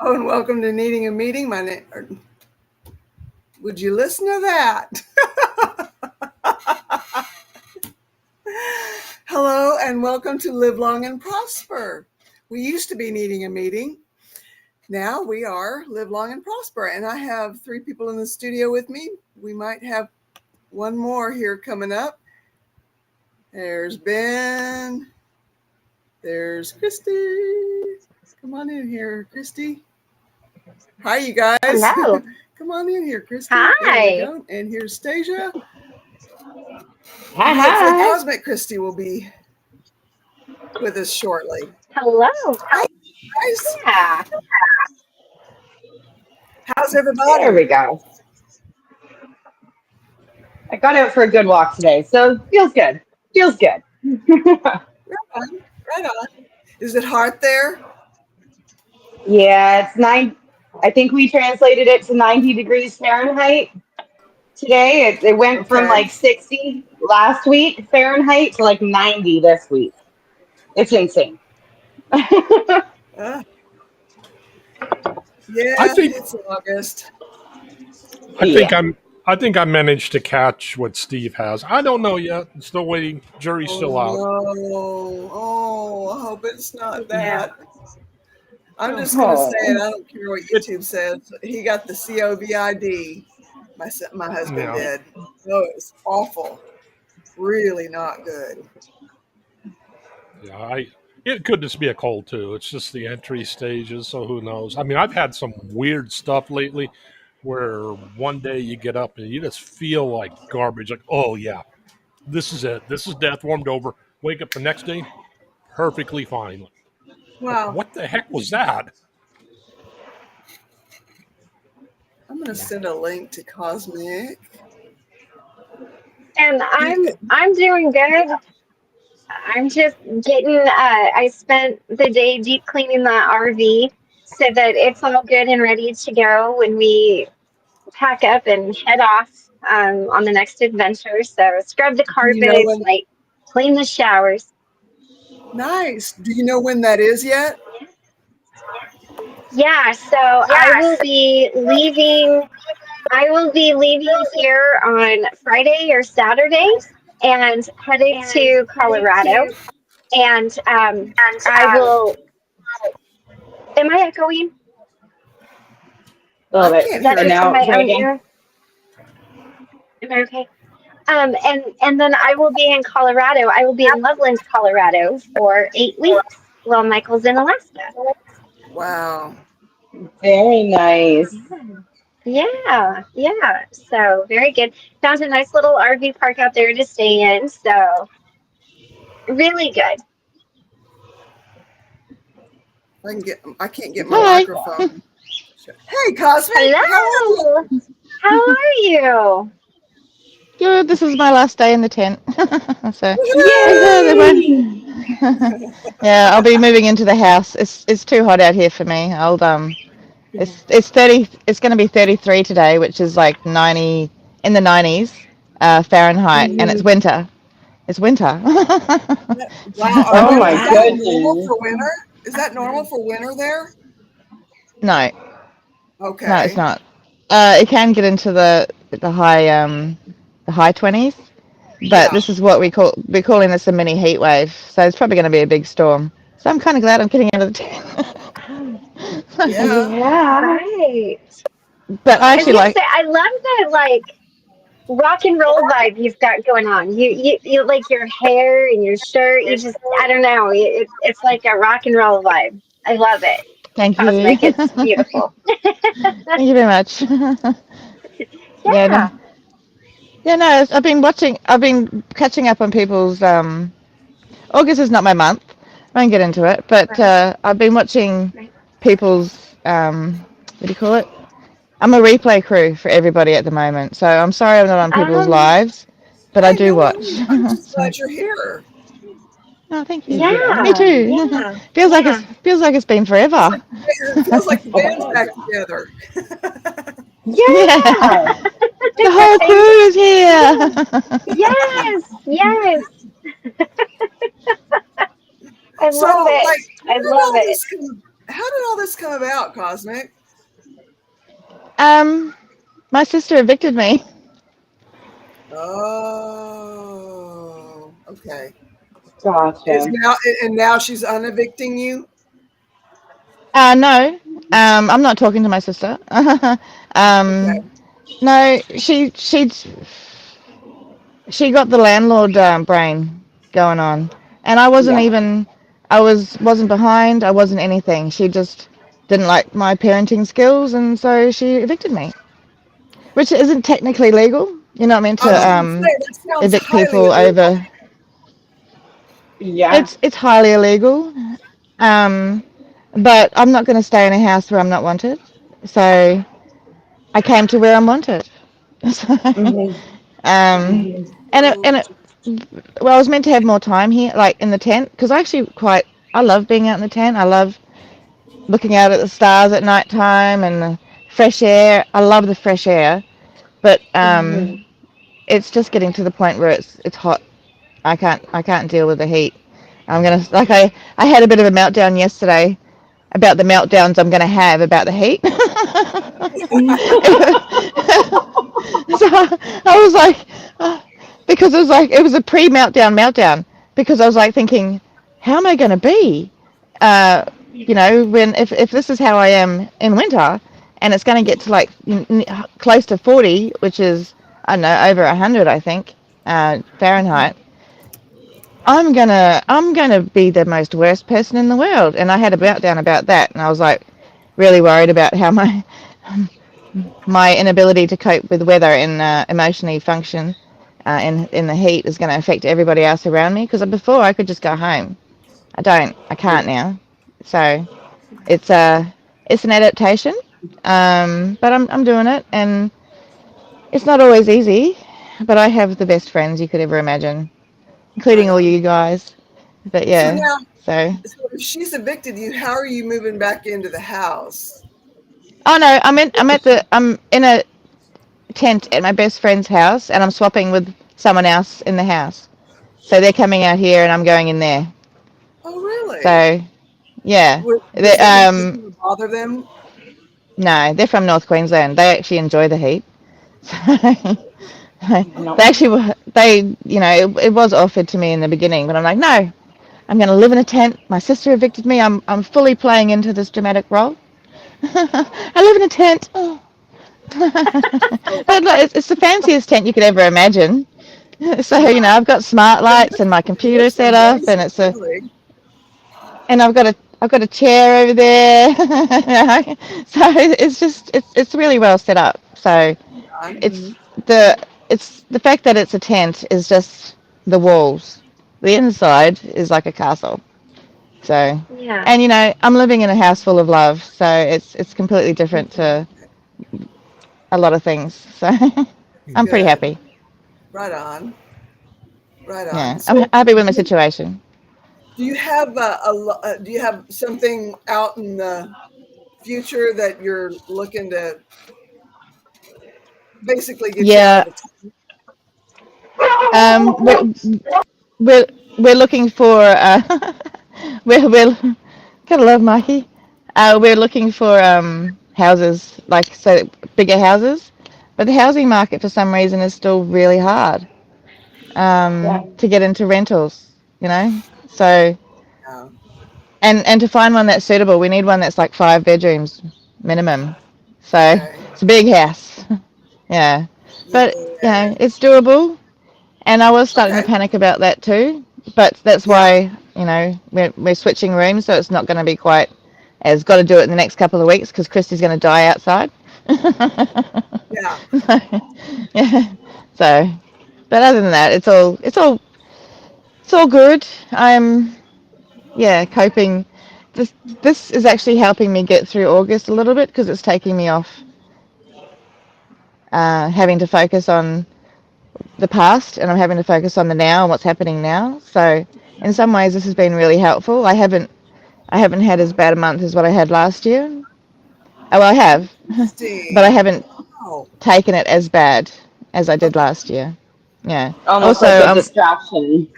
Oh, and welcome to Needing a Meeting. My name. Would you listen to that? Hello, and welcome to Live Long and Prosper. We used to be Needing a Meeting. Now we are Live Long and Prosper, and I have 3 people in the studio with me. We might have one more here coming up. There's Ben. There's Christy. Come on in here, Christy. Hi, you guys. Hello. Come on in here, Christy. Hi. There we go. And here's Stasia. Hi. Hopefully, Cosmic Christy will be with us shortly. Hello. Hi, guys. Yeah. How's everybody? There we go. I got out for a good walk today, so feels good. Feels good. Right on. Is it hot there? Yeah, it's 9. I think we translated it to 90 degrees Fahrenheit today. It went from like 60 last week Fahrenheit to like 90 this week. It's insane. Yeah, it's August. I think I managed to catch what Steve has. I don't know yet. I'm still waiting. Jury's still out. I hope it's not that. I'm just going to say it. I don't care what YouTube says. He got the COVID. My husband did. No, it was awful. Really not good. Yeah, it could just be a cold too. It's just the entry stages, so who knows? I mean, I've had some weird stuff lately where one day you get up and you just feel like garbage. Like, oh yeah, this is it. This is death warmed over. Wake up the next day, perfectly fine. Wow. Like, what the heck was that? I'm going to send a link to Cosmic. And I'm doing good. I'm just getting. I spent the day deep cleaning the RV so that it's all good and ready to go when we pack up and head off on the next adventure. So scrub the carpets, clean the showers. Nice. Do you know when that is yet? Yeah. So I will be leaving. I will be leaving here on Friday or Saturday and heading to Colorado. And I will. Am I echoing? A little bit. Is that just now, my own ear? Am I okay? And then I will be in Colorado. I will be in Loveland, Colorado for 8 weeks while Michael's in Alaska. Wow. Very nice. Yeah. So very good. Found a nice little RV park out there to stay in. So really good. I can't get my microphone. Hey, Cosmic. Hello. How are you? Good. This is my last day in the tent. So, yeah, I'll be moving into the house. It's too hot out here for me. It's 30. It's going to be 33 today, which is like 90 in the 90s Fahrenheit, and it's winter. It's winter. Wow. Oh my goodness. Normal for winter? Is that normal for winter there? No. Okay. No, it's not. It can get into the high 20s, but this is what we're calling this a mini heat wave. So it's probably going to be a big storm. So I'm kind of glad I'm getting out of the tent. Yeah. Right. But I actually I love that rock and roll vibe you've got going on. You like your hair and your shirt. You just I don't know. It's like a rock and roll vibe. I love it. Thank you. Cosmic, it's beautiful. Thank you very much. Yeah. No, I've been catching up on people's, August is not my month, I won't get into it, but I've been watching people's, what do you call it? I'm a replay crew for everybody at the moment, so I'm sorry I'm not on people's lives, but I do watch. I'm just glad you're here. Oh, thank you. Yeah. Me too. Yeah. feels like it's been forever. It feels like the band's back together. Yeah. The whole crew is here. Yes. I love it. How how did all this come about, Cosmic? My sister evicted me. Oh, okay. Is Gotcha. now and now she's unevicting you? No, I'm not talking to my sister. Okay. No, she got the landlord brain going on, and I wasn't Yeah. even. I wasn't behind. I wasn't anything. She just didn't like my parenting skills, and so she evicted me, which isn't technically legal. You're not meant I was to going to say that sounds evict highly people illegal. over. Yeah. It's highly illegal, um, but I'm not going to stay in a house where I'm not wanted. So I came to where I'm wanted. So, Mhm. um, Mhm. and it, well, I was meant to have more time here, like in the tent, because I love being out in the tent. I love looking out at the stars at night time and the fresh air. I love the fresh air, but Mhm. it's just getting to the point where it's hot. I can't deal with the heat. I had a bit of a meltdown yesterday about the meltdowns I'm going to have about the heat. So I was like, because it was a pre-meltdown because I was like thinking, how am I going to be? When if this is how I am in winter, and it's going to get to like close to 40, which is I don't know over 100, I think, Fahrenheit. I'm gonna be the most worst person in the world, and I had a meltdown about that, and I was like really worried about how my inability to cope with weather and emotionally function in the heat is going to affect everybody else around me. Because before I could just go home, I can't now. So it's an adaptation, but I'm doing it, and it's not always easy. But I have the best friends you could ever imagine, Right including all on. you guys. But So yeah, now, so. so if she's evicted you, how are you moving back into the house? Oh no, I'm in a tent at my best friend's house, and I'm swapping with someone else in the house. So they're coming out here, and I'm going in there. Oh, really? So yeah, Does the heat just um, gonna bother them? no, they're from North Queensland. They actually enjoy the heat. So No. they actually it was offered to me in the beginning, but I'm like, no, I'm going to live in a tent. My sister evicted me. I'm fully playing into this dramatic role. I live in a tent. Oh. Oh, But look, it's the fanciest tent you could ever imagine. So wow. I've got smart It lights looks, and my it computer looks set up, and amazing, really. I've got a chair over there. So it's really well set up. So On. it's Mhm. the fact that it's a tent is just the walls. The inside is like a castle. So, Yeah. and I'm living in a house full of love, so it's completely different to a lot of things. So I'm pretty Good. happy. Right on. Right on. Yeah, I'm So, happy with my situation. do you have do you have something out in the future that you're looking to basically get you out of Yeah, the town? um, we're we're, we're looking for we're gotta love Mikey. We're looking for houses, like so bigger houses, but the housing market for some reason is still really hard Yeah. to get into rentals. So Yeah. and to find one that's suitable, we need one that's like 5 bedrooms minimum. So Okay. it's a big house. Yeah, but Yeah. it's doable. And I was starting to Okay. panic about that too. But that's Yeah. why, we're switching rooms, so it's not going to be quite as got to do it in the next couple of weeks because Christy's going to die outside. Yeah. Yeah. So, but other than that, it's all good. I'm coping. This is actually helping me get through August a little bit because it's taking me off having to focus on the past, and I'm having to focus on the now and what's happening now. So in some ways this has been really helpful. I haven't had as bad a month as what I had last year. Oh, well, I have, but I Interesting. haven't Oh, taken it as bad as I did okay. last year. Yeah. Almost Also, like a distraction.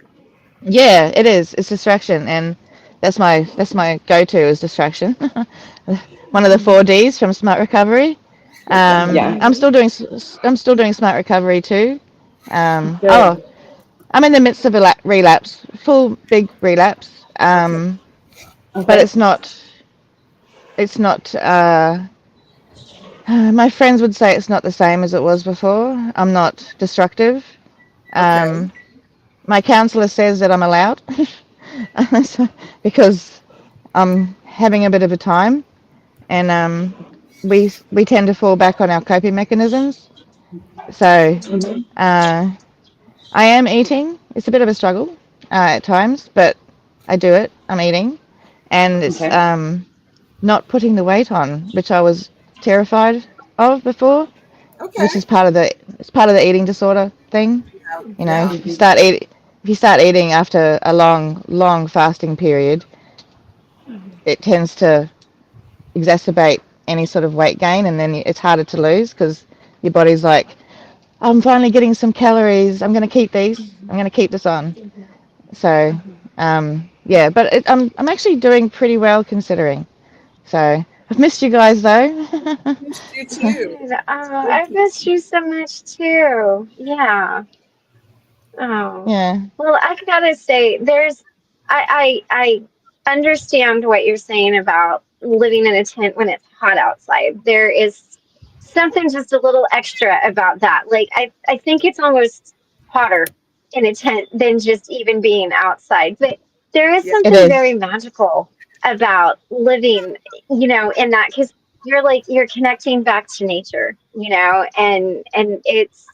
yeah, it is. It's distraction, and That's my go-to is distraction. One of the 4Ds from Smart Recovery. Yeah. I'm still doing Smart Recovery too. Good. I'm in the midst of a relapse, full big relapse. Okay. But Okay. it's not. It's not. My friends would say it's not the same as it was before. I'm not destructive. Okay. My counselor says that I'm allowed because I'm having a bit of a time, and we tend to fall back on our coping mechanisms. So Hmm. uh, I am eating. It's a bit of a struggle at times, but I do it. I'm eating, and it's Okay. not putting the weight on, which I was terrified of before, Okay. which is part of the eating disorder thing. You know, Yeah. Hmm. if you start eating after a long fasting period, it tends to exacerbate any sort of weight gain, and then it's harder to lose because your body's like, I'm finally getting some calories. I'm going to keep these. I'm going to keep this on. So, yeah, but I'm actually doing pretty well considering. So I've missed you guys though. Missed you So, too. Good. Oh, I've missed you so much too. Yeah. Oh, yeah. well, I gotta say, I understand what you're saying about living in a tent when it's hot outside. There is something just a little extra about that. Like, I think it's almost hotter in a tent than just even being outside. But there is Yeah. It something very is. magical about living, in that because you're connecting back to nature, and it's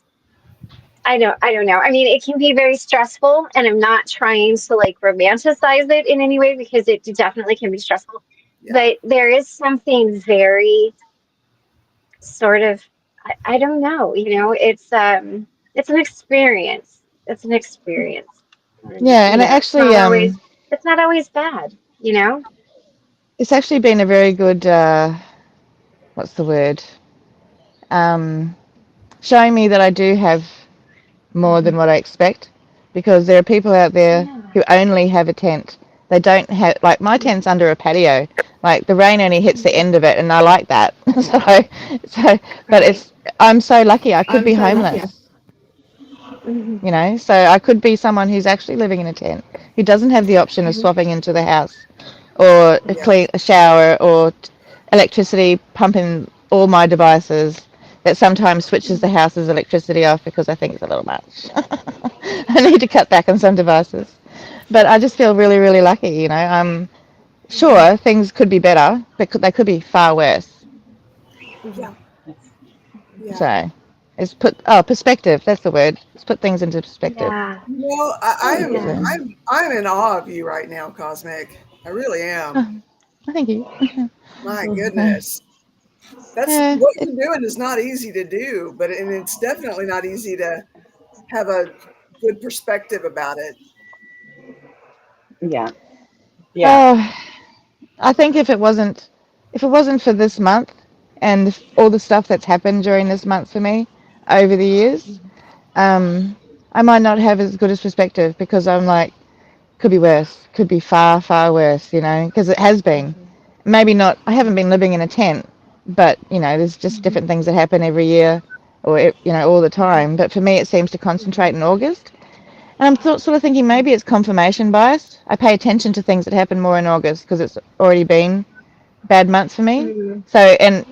I don't know. I mean, it can be very stressful, and I'm not trying to like romanticize it in any way because it definitely can be stressful. Yeah. But there is something very sort of I don't know, it's an experience. It's an experience. And Yeah, and it's not always bad, you know? it's actually been a very good what's the word? Um, Showing me that I do have more than what I expect, because there are people out there Yeah. who only have a tent. They don't have, like, my tent's under a patio. Like the rain only hits the end of it, and I like that. So, but Right. I'm so lucky. I could be homeless, Mhm. so I could be someone who's actually living in a tent who doesn't have the option of swapping into the house, or Yeah. a shower, or electricity pumping all my devices. That sometimes switches the house's electricity off because I think it's a little much. I need to cut back on some devices, but I just feel really, really lucky. I'm sure things could be better, but they could be far worse. Yeah. Mhm. Yeah. So it's perspective. That's the word. Let's put things into perspective. Yeah. I Oh am yeah. So, I'm in awe of you right now, Cosmic. I really am. oh, thank you. My Uh, goodness. That's yeah, what you're doing is not easy to do, and it's definitely not easy to have a good perspective about it. Yeah. Yeah. oh, I think if it wasn't for this month and all the stuff that's happened during this month for me over the years, um, I might not have as good a perspective, because I'm like, could be worse, could be far, far worse, because it has been. Maybe not, I haven't been living in a tent, but, there's just different things that happen every year, or, all the time. But for me, it seems to concentrate in August. And I'm sort of thinking maybe it's confirmation bias. I pay attention to things that happen more in August because it's already been bad months for me. Mhm. So, and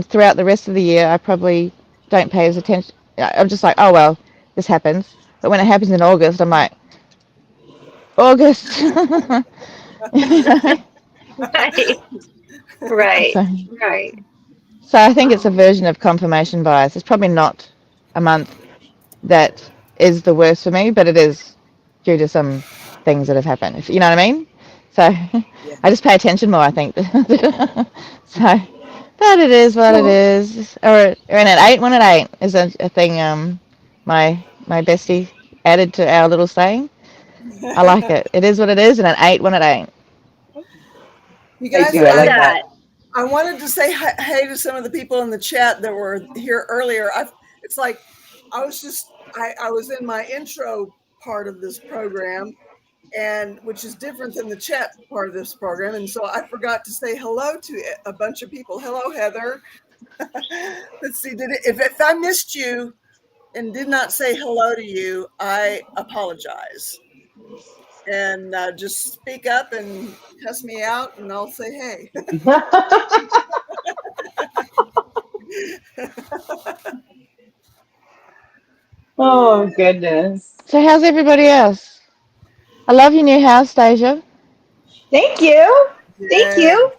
throughout the rest of the year, I probably don't pay as attention. I'm just like, oh well, this happens. But when it happens in August, I'm like, August. You know? Right. Right. So, Right. so I think it's a Oh. version of confirmation bias. It's probably not a month that is the worst for me, but it is due to some things that have happened. If you know what I mean. So Yeah. I just pay attention more, I think. So, but it is what it Well, is. Or an 8 when it ain't is a thing. My bestie added to our little saying. I like it. It is what it is, and an 8 when it ain't. You I guys, do. I I love like I that. that. I wanted to say hey to some of the people in the chat that were here earlier. It's like I was in my intro part of this program, and which is different than the chat part of this program. And so I forgot to say hello to a bunch of people. Hello, Heather. Let's see. If I missed you and did not say hello to you, I apologize. And just speak up and cuss me out, and I'll say hey. Oh, goodness. So how's everybody else? I love your new house, Deja. Thank you. Thank Yeah. you.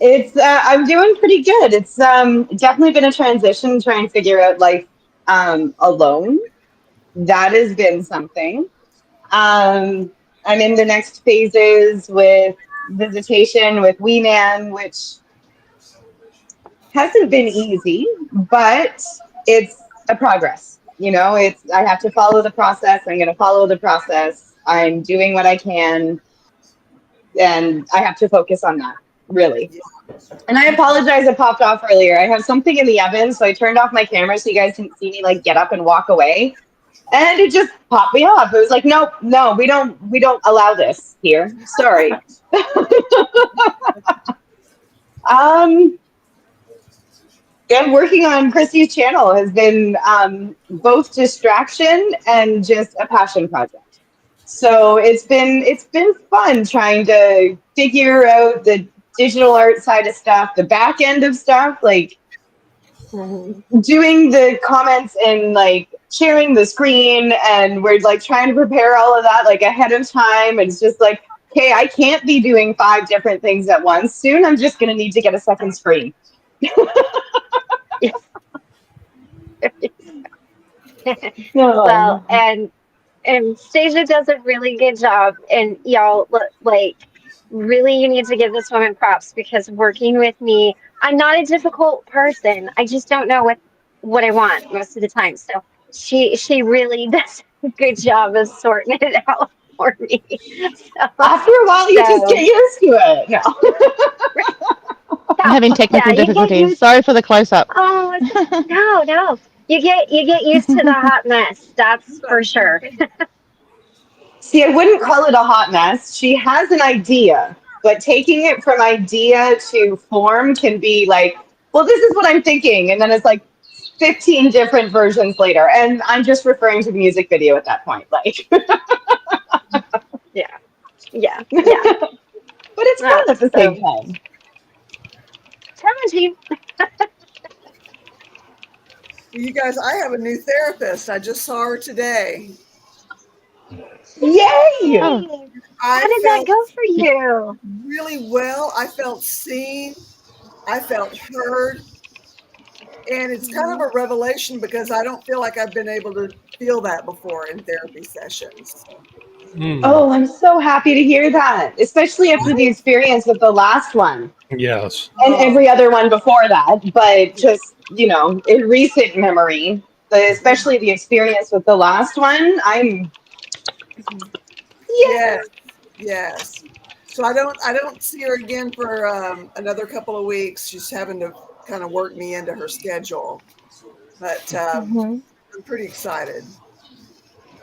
It's I'm doing pretty good. It's definitely been a transition trying to figure out life alone. That has been something. I'm in the next phases with visitation with Wee Man, which hasn't been easy, but it's a progress. It's I have to follow the process. I'm going to follow the process. I'm doing what I can, and I have to focus on that, really. And I apologize, I popped off earlier. I have something in the oven, so I turned off my camera so you guys didn't see me like get up and walk away. And it just popped me off. It was like, nope, no, we don't allow this here. Sorry. um and working on Christy's channel has been both distraction and just a passion project. So it's been fun trying to figure out the digital art side of stuff, the back end of stuff, like doing the comments and like sharing the screen, and we're like trying to prepare all of that like ahead of time. And it's just like, okay, I can't be doing 5 different things at once. Soon I'm just gonna need to get a second screen. Well, No. and Stasia does a really good job, and y'all like really you need to give this woman props because working with me, I'm not a difficult person. I just don't know what I want most of the time. So she really does a good job of sorting it out for me. After a while you just get So used to it. No. I'm yeah, having yeah, technical you get difficulties. used. Sorry for the close up. Oh no, no, you get used to the hot mess. That's for sure. See, I wouldn't call it a hot mess. She has an idea, but taking it from idea to form can be like, well, this is what I'm thinking. And then it's like 15 different versions later. And I'm just referring to the music video at that point. Like, but Yeah, yeah, yeah. it's fun at the same So time. challenging. Well, you guys, I have a new therapist. I just saw her today. Yay! Oh, Yay! I How did that felt go for you? really well. I felt seen. I felt heard. And it's kind of Mhm. a revelation because I don't feel like I've been able to feel that before in therapy sessions. Mm, Oh, I'm so happy to hear that, especially after the experience with the last one yes. and Oh, every other one before that. But just, in recent memory, especially the experience with the last one, yes, yeah. yes. So I don't see her again for another couple of weeks. She's having to kind of work me into her schedule, but Mhm. I'm pretty excited.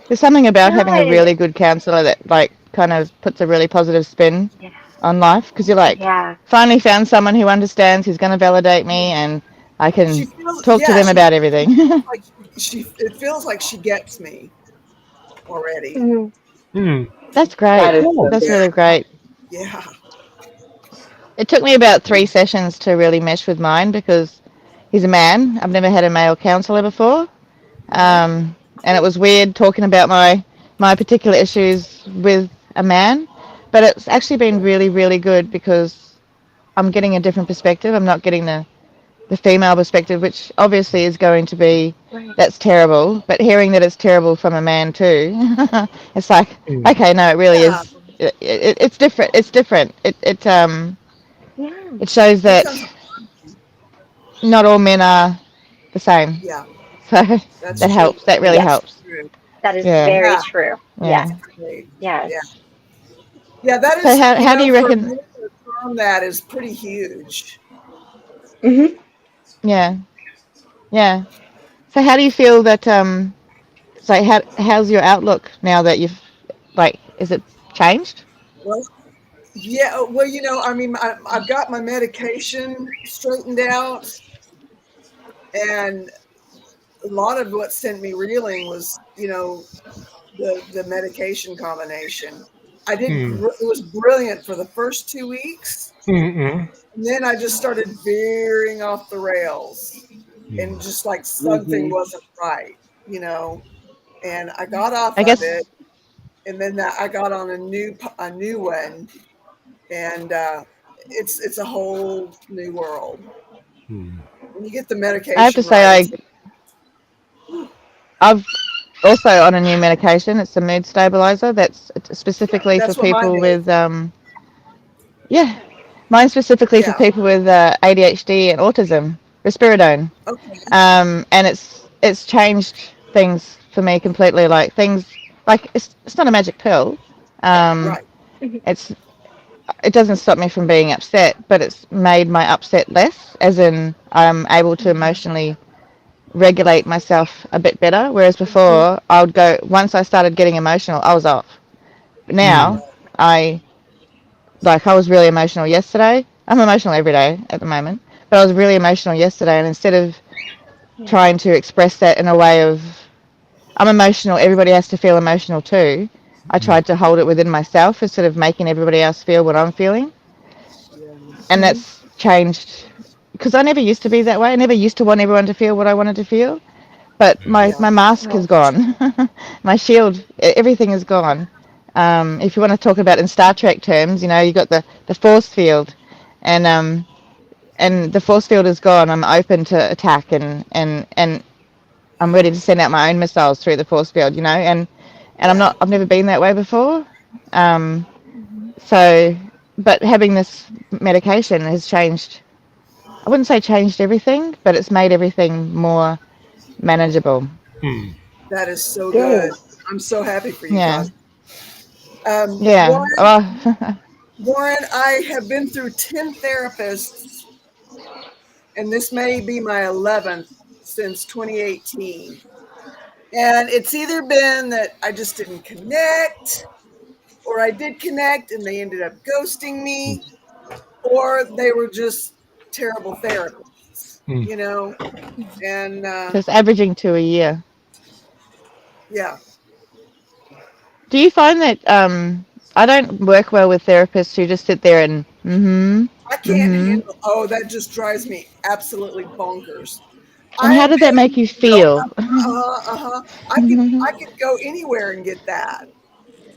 there's something about having a Good. really good counselor that like kind of puts a really positive spin Yeah. on life because you're like, Yeah. finally found someone who understands, who's going to validate me, and I She can feels, talk to yeah, them she about everything. feels like it feels like she gets me already. Mhm. Mm, That's That great. is so cool. That's Yeah, good. really great. yeah. It took me about 3 sessions to really mesh with mine because he's a man. I've never had a male counselor before. Uh-huh. And it was weird talking about my particular issues with a man, but it's actually been really, really good because I'm getting a different perspective. I'm not getting the female perspective, which obviously is going to be Right. that's terrible. But hearing that it's terrible from a man too, it's like, Mm, okay, no, it really Yeah, is. It's different. It's different. Yeah. It shows it that becomes, not all men are the same. yeah, So that's that true. helps. That really Yes. helps. True. That is Yeah, very Yeah, true. Yes. yeah. great. Yeah. Yes. Yeah, that So is, how do you for reckon? me to affirm that is pretty huge. Hmm. Yeah, yeah. So how do you feel that? So how's your outlook now that you've like? Is it changed? Well, yeah. Well, I mean, I've got my medication straightened out, and a lot of what sent me reeling was, the medication combination. Hmm. It was brilliant for the first 2 weeks. Mm-mm. And then I just started veering off the rails and just like something Mm-hmm. wasn't right, you know. And I got off I of guess it, and then I got on a new one, and it's a whole new world Hmm. when you get the I have to medication say right. I've also on a new medication. It's a mood stabilizer that's specifically for That's what mine people is. with yeah, mine specifically for Yeah. people with ADHD and autism, risperidone. Okay. And it's changed things for me completely. Like things like it's not a magic pill. Um, Right. it's it doesn't stop me from being upset, but it's made my upset less, as in I'm able to emotionally regulate myself a bit better. Whereas before, I would go once I started getting emotional, I was off. Hmm. Now, I I was really emotional yesterday. I'm emotional every day at the moment, but I was really emotional yesterday, and instead of trying to express that in a way of I'm emotional, everybody has to feel emotional too, I Hmm. tried to hold it within myself instead of making everybody else feel what I'm feeling. Yeah. And that's changed because I never used to be that way. I never used to want everyone to feel what I wanted to feel. But Yeah. my Yeah. mask is gone. My shield, everything is gone. If you want to talk about in Star Trek terms, you got the force field, and the force field is gone. I'm open to attack, and I'm ready to send out my own missiles through the force field. And Yeah. I've never been that way before. Um, so, but having this medication has changed. I wouldn't say changed everything, but it's made everything more manageable. Hmm. That is so good. Good. I'm so happy for you, Yeah. Tasha. Yeah. Warren, Oh, I have been through 10 therapists, and this may be my 11th since 2018. And it's either been that I just didn't connect, or I did connect and they ended up ghosting me, or they were just terrible therapists, Hmm. And so it's averaging to a year. yeah, Do you find that I don't work well with therapists who just sit there and I can't mm-hmm. handle. Oh, that just drives me absolutely bonkers. And I how am did that make paying, you feel? I could go anywhere and get that.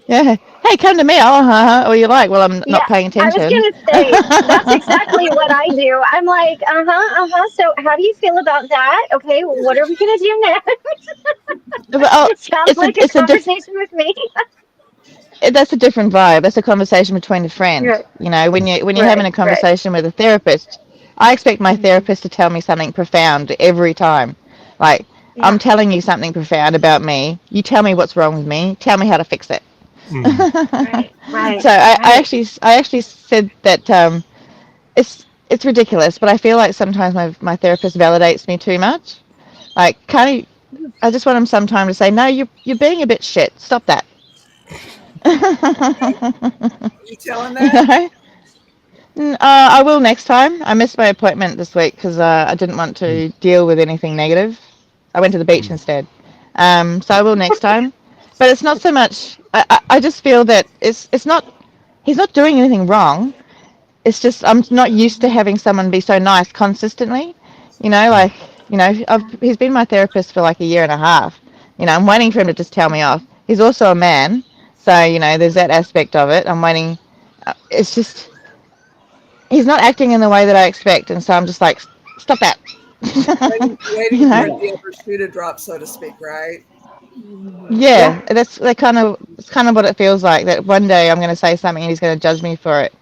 Yeah. Hey, come to me. Oh, or you like? Well, I'm not Yeah, paying I was attention. gonna say that's exactly what I do. I'm like, So, how do you feel about that? Okay, well, what are we gonna do now? But, oh, It sounds it's a like a it's a diff- conversation with me. that's a different vibe. That's a conversation between a friend. Right, When you're having right, a right. conversation with a therapist, I expect my therapist to tell me something profound every time. Like I'm Yeah, telling you something profound about me. You tell me what's wrong with me. Tell me how to fix it. Hmm. right, right, So right. I actually said that it's ridiculous, but I feel like sometimes my therapist validates me too much. Like, can't you, I just want him sometime to say, no, you're being a bit shit. Stop that. Okay, you telling you that? know? I will next time. I missed my appointment this week because I didn't want to deal with anything negative. I went to the beach Hmm. instead. So I will next time. But it's not so much. I just feel that it's not. He's not doing anything wrong. It's just I'm not used to having someone be so nice consistently. Like he's been my therapist for like a year and a half. I'm waiting for him to just tell me off. He's also a man, so there's that aspect of it. I'm waiting. It's just he's not acting in the way that I expect, and so I'm just like, stop that. Waiting you for know? the other shoe to drop, so to speak, right? Yeah, Yeah. it's kind of what it feels like. That one day I'm going to say something and he's going to judge me for it.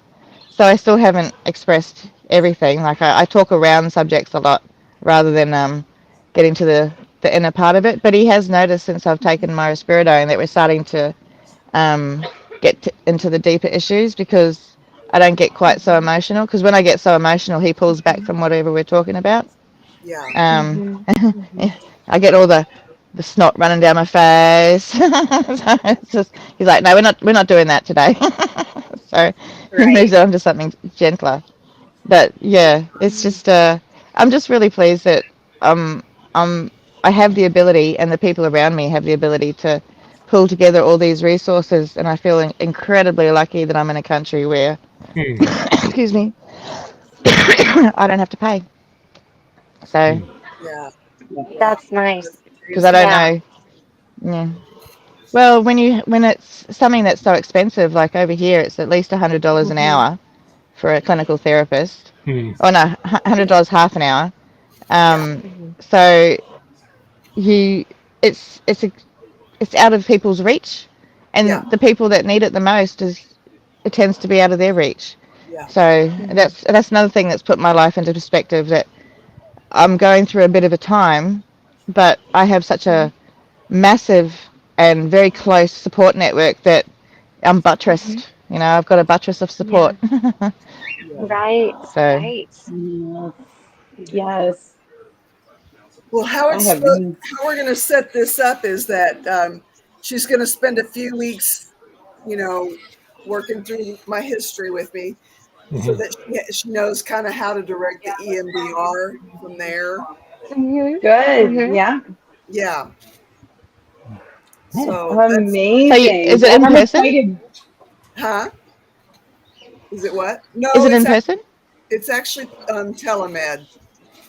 So I still haven't expressed everything. Like I talk around subjects a lot rather than getting to the inner part of it. But he has noticed since I've taken my risperidone that we're starting to um, into the deeper issues because I don't get quite so emotional. Because when I get so emotional, he pulls back from whatever we're talking about. Yeah. Um, I get all the the snot running down my face. So it's just, he's like, no, we're not doing that today. So he moves Right. it on to something gentler. But yeah, it's just I'm just really pleased that um um I have the ability, and the people around me have the ability to pull together all these resources, and I feel incredibly lucky that I'm in a country where Hmm. excuse me, I don't have to pay. So Hmm. Yeah. Yeah. That's nice. That's because I crazy. don't Yeah. know, yeah. Well, when it's something that's so expensive, like over here, it's at least $100 an Hmm. hour for a clinical therapist. Hmm. Oh no, $100 half an hour. Yeah. Hmm. So you, it's it's it's out of people's reach, Yeah. and the people that need it the most is it tends to be out of their reach. Yeah. So Hmm. that's another thing that's put my life into perspective. That I'm going through a bit of a time, but I have such a massive and very close support network that I'm Hmm. buttressed. I've got a buttress of Yeah. support. Yeah. Right. So Right. Yes. Yes. Well, how I it's have. supposed, how we're going to set this up is that she's going to spend a few weeks, you know, working through my history with me, so Hmm. that she knows kind of how to direct the EMDR from there. Hmm. Good. Hmm. Yeah. Yeah. Yeah. So that's so Amazing. is it Well, in I'm person? excited. huh? Is it what? No, Is it in person? it's actually telemed,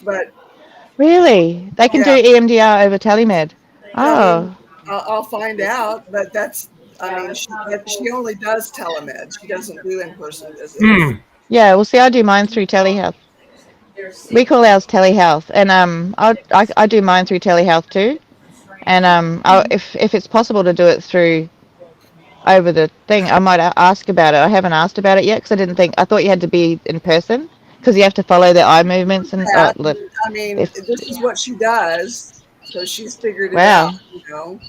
but Really? They can do yeah. EMDR over telemed. I mean, Oh, I'll find out, but that's. I mean, she only does telemed. She doesn't do in person visits. Hmm. yeah. Well, see, I do mine through telehealth. We call ours telehealth, and I do mine through telehealth too. And if it's possible to do it through over the thing, I might ask about it. I haven't asked about it yet because I didn't think I thought you had to be in person because you have to follow their eye movements and That, look, I mean, if this is what she does, so she's figured it out. wow.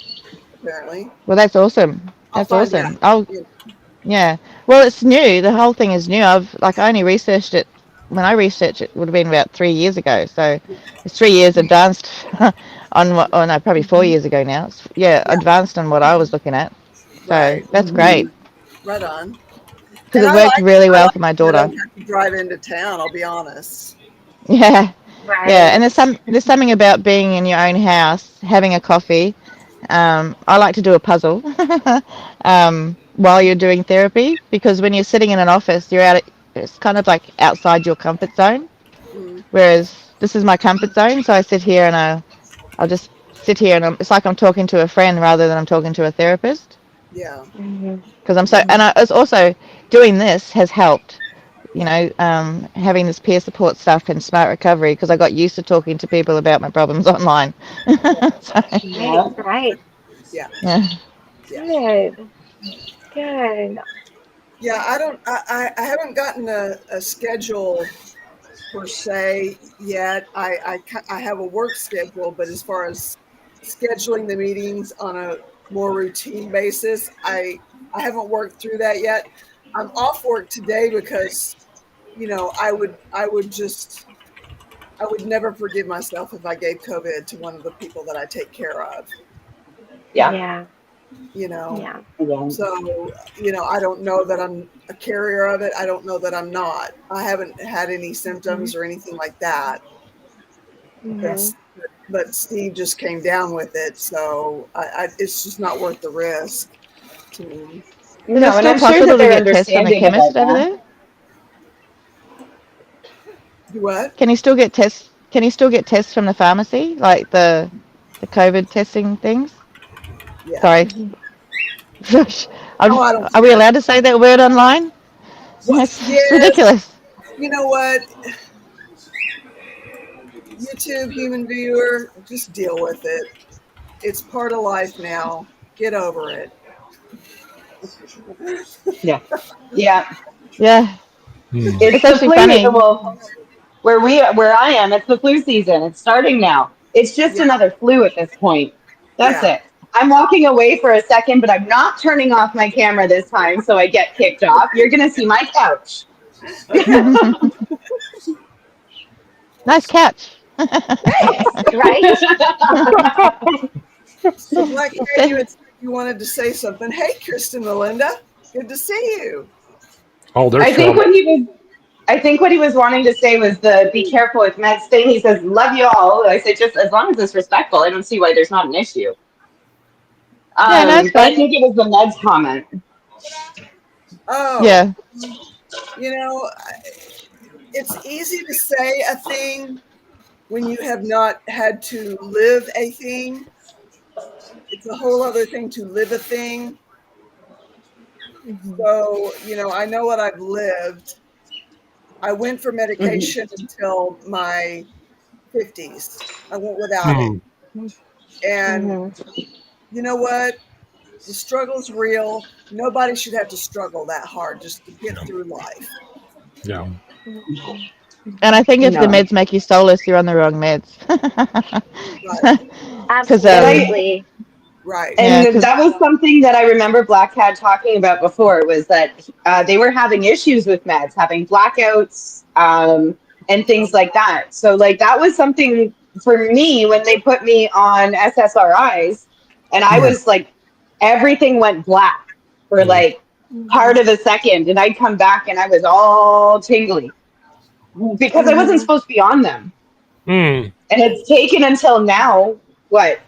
Apparently, Well, that's awesome. I'll That's find out. awesome. Oh, Yeah. yeah. Well, it's new. The whole thing is new. I only researched it when I researched it would have been about 3 years ago. So it's 3 years advanced on what? Oh no, probably four Hmm. years ago now. Yeah, Yeah. advanced on what I was looking at. So Right. that's great Right on. because And it worked really I well like for my that I daughter. don't have to drive into town. I'll be honest. Yeah, yeah. And Right. there's something about being in your own house, having a coffee. I like to do a puzzle while you're doing therapy because when you're sitting in an office, it's kind of like outside your comfort zone. Mm, Whereas this is my comfort zone, so I sit here and I'll just sit here and it's like I'm talking to a friend rather than I'm talking to a therapist. yeah. Hmm. Because I'm so, Yeah. Hmm. and it's also doing this has helped. Having this peer support stuff and smart recovery because I got used to talking to people about my problems online. So, Right. Yeah. Right. Yeah. yeah. Yeah. Good. Good. Yeah. I don't. I haven't gotten a schedule per se yet. I have a work schedule, but as far as scheduling the meetings on a more routine basis, I haven't worked through that yet. I'm off work today because I would never forgive myself if I gave COVID to one of the people that I take care of. Yeah. Yeah. You know, Yeah. Again. so I don't know that I'm a carrier of it. I don't know that I'm not. I haven't had any Hmm. symptoms or anything like that. But Hmm. but Steve just came down with it, so it's just not worth the risk to me. Is it No, and still I'm sure possible that to they're get tests from the understanding chemist about over that. there? Do what? Can you still get tests? Can you still get tests from the pharmacy, like the COVID testing things? Yeah. Sorry, Hmm. Oh, I don't are we care. allowed to say that word online? What? It's Yes. ridiculous. You know what? YouTube human viewer, just deal with it. It's part of life now. Get over it. Yeah. Yeah. Yeah, Hmm. It's it's the actually flu. funny. Well, where I am, it's the flu season. It's starting now. It's just Yeah. another flu at this point. That's Yeah. it. I'm walking away for a second, but I'm not turning off my camera this time so I get kicked off. You're going to see my couch. Okay. Nice catch. Thanks. Right. So Black Cat, you wanted to say something. Hey, Kristen Melinda, good to see you. Oh, there's I think trouble. what he was I think what he was wanting to say was the be careful with meds thing. He says, love you all. I said, just as long as it's respectful, I don't see why there's not an issue. Yeah, no, it's But I fine. think it was the meds comment. Oh, Yeah. you know, it's easy to say a thing when you have not had to live a thing. It's a whole other thing to live a thing. Mhm. So, I know what I've lived. I went for Mhm. medication until my 50s. I went without it. Hmm. And Mhm. you know what? The struggle's real. Nobody should have to struggle that hard just to get Yeah. through life. Yeah. Mhm. And I think if the No. meds make you soulless, you're on the wrong meds. Right, Because But I Absolutely. right. yeah, And because that was something that I remember Black Cat talking about before was that they were having issues with meds, having blackouts, and things like that. So, like, that was something for me when they put me on SSRIs, and I Hmm. was like, everything went black for Yeah. like part Mhm. of a second, and I'd come back and I was all tingly because I wasn't Mhm. supposed to be on them. Hmm. And it's taken until now, what,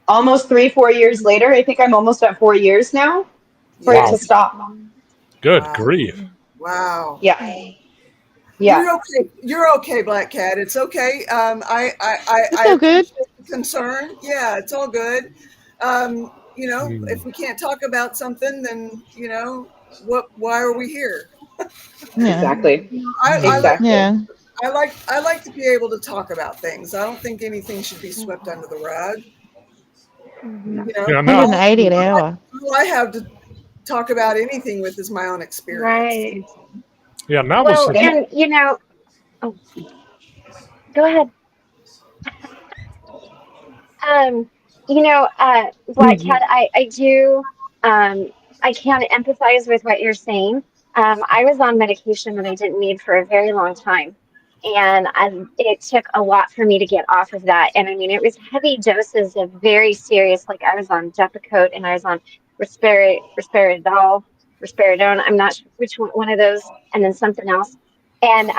almost 3, 4 years later. I think I'm almost at 4 years now for it Yeah. to Wow. stop. Good Wow. grief. Wow. Yeah, yeah. You're okay. You're okay, Black Cat. It's okay. it's I all good. appreciate the concern. Yeah, it's all good. Hmm. If we can't talk about something, then why are we here? Yeah, Exactly. I, I Hmm. like Exactly. yeah. I like to be able to talk about things. I don't think anything should be swept under the rug. Mhm. Yeah. Now. 180 an hour. All I have to talk about anything with is my own experience. Right. Yeah. Now the Well, And and oh, go ahead. Um, Black Cat, I do, I can empathize with what you're saying. I was on medication that I didn't need for a very long time. And it took a lot for me to get off of that. And I mean, it was heavy doses of very serious, like I was on Depakote and I was on risperidone. I'm not sure which one of those, and then something else. And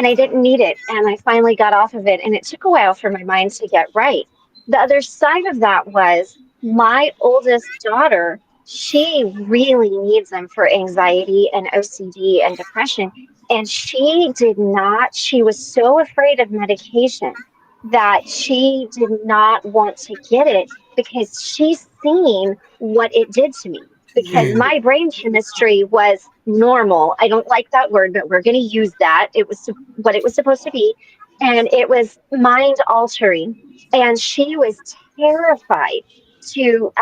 I didn't need it. And I finally got off of it. And it took a while for my mind to get right. The other side of that was my oldest daughter, she really needs them for anxiety and OCD and depression. And she did not, she was so afraid of medication that she did not want to get it because she's seen what it did to me because Hmm. my brain chemistry was normal. I don't like that word, but we're going to use that. It was what it was supposed to be. And it was mind altering. And she was terrified to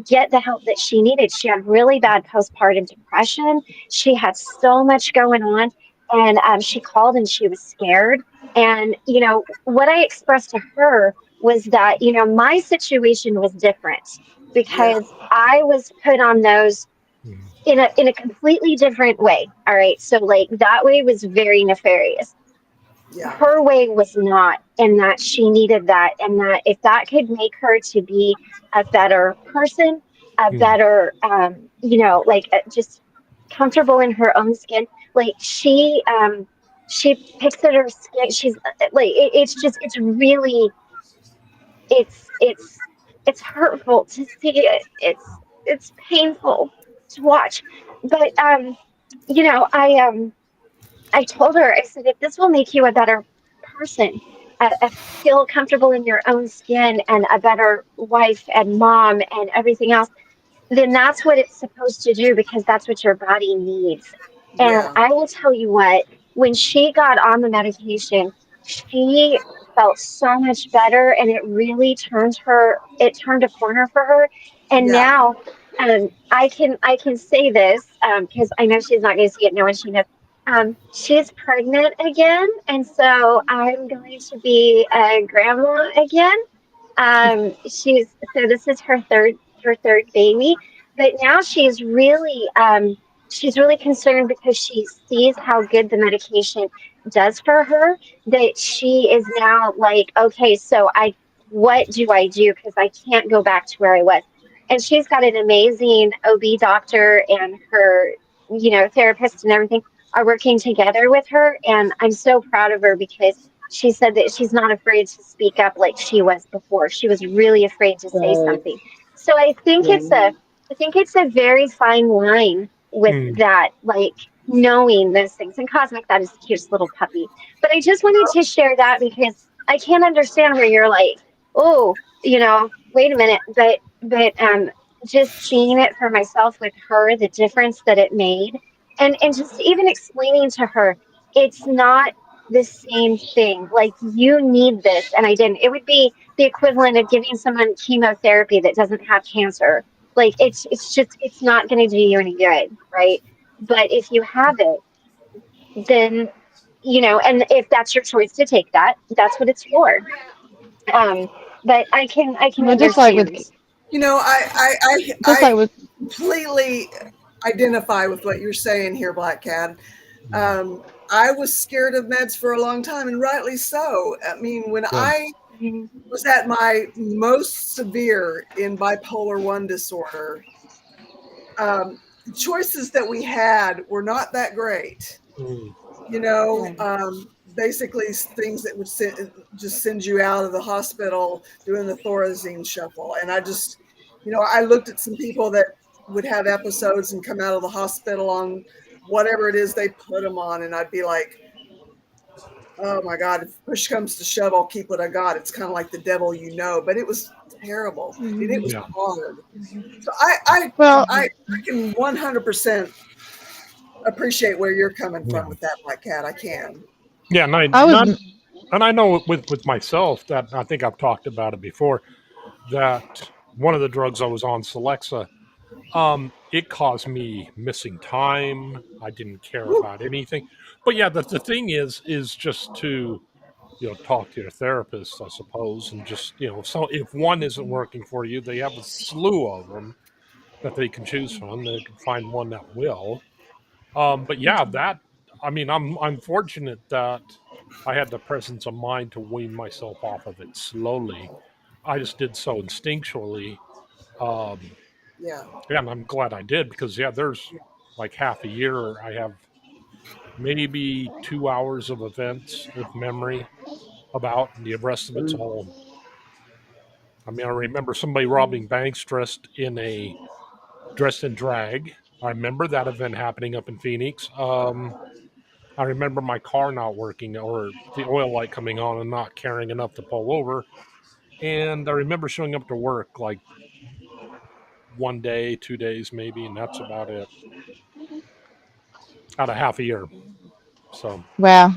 get the help that she needed. She had really bad postpartum depression. She had so much going on. And she called and she was scared. And, what I expressed to her was that, my situation was different Yeah, because I was put on those in a completely different way. All right. So like that way was very nefarious. yeah, Her way was not, and that she needed that, and that if that could make her to be a better person, a Hmm. better like just comfortable in her own skin, like she picks at her skin. She's like it's just it's really it's it's it's hurtful to see it. It's painful to watch. But I told her, I said, if this will make you a better person, feel comfortable in your own skin and a better wife and mom and everything else, then that's what it's supposed to do because that's what your body needs. And yeah, I will tell you what, when she got on the medication, she felt so much better and it turned a corner for her. And yeah. now I can say this because I know she's not going to see it. No one she knows. She's pregnant again, and so I'm going to be a grandma again. This is her third baby, but now she's really concerned because she sees how good the medication does for her that she is now like, okay, so what do I do? Because I can't go back to where I was. And she's got an amazing OB doctor, and her, therapist and everything are working together with her. And I'm so proud of her because she said that she's not afraid to speak up like she was before. She was really afraid to say Good. something. So Good. I think it's a very fine line with Mm, that, like knowing those things. And Cosmic, that is the cutest little puppy. But I just wanted to share that because I can't understand where you're like, oh, wait a minute, but just seeing it for myself with her, the difference that it made, and just even explaining to her, it's not the same thing. Like, you need this, and I didn't. It would be the equivalent of giving someone chemotherapy that doesn't have cancer. Like, it's not going to do you any good, right? But if you have it, then and if that's your choice to take that, that's what it's for. um but I can Well, just like with understand. You know, just I like with completely identify with what you're saying here, Black Cat. I was scared of meds for a long time, and rightly so. I mean, when yeah. I Mhm. was at my most severe in bipolar 1 disorder, the choices that we had were not that great. Mm, You know, Right. basically things that would just send you out of the hospital doing the Thorazine shuffle. And I just, I looked at some people that would have episodes and come out of the hospital on whatever it is they put them on. And I'd be like, oh my God, if push comes to shove, I'll keep what I got. It's kind of like the devil, but it was terrible and it was Mhm. yeah. hard. So I, well, I, I can 100% appreciate where you're coming Yeah. from with that, Black Cat. I can. Yeah. And I I was not and I know with myself that I think I've talked about it before that one of the drugs I was on, Celexa, it caused me missing time. I didn't care Woo. about anything. But yeah, the thing is just to talk to your therapist, I suppose, and just so if one isn't working for you, they have a slew of them that they can choose from. They can find one that will. But yeah, that I mean, I'm fortunate that I had the presence of mind to wean myself off of it slowly. I just did so instinctually. Um, Yeah. yeah, and I'm glad I did because yeah, there's like half a year I have maybe 2 hours of events of memory about, and the rest of it's all. I mean, I remember somebody robbing banks dressed in drag. I remember that event happening up in Phoenix. I remember my car not working or the oil light coming on and not caring enough to pull over. And I remember showing up to work like 1 day, 2 days maybe, and that's about it out of half a year. So wow.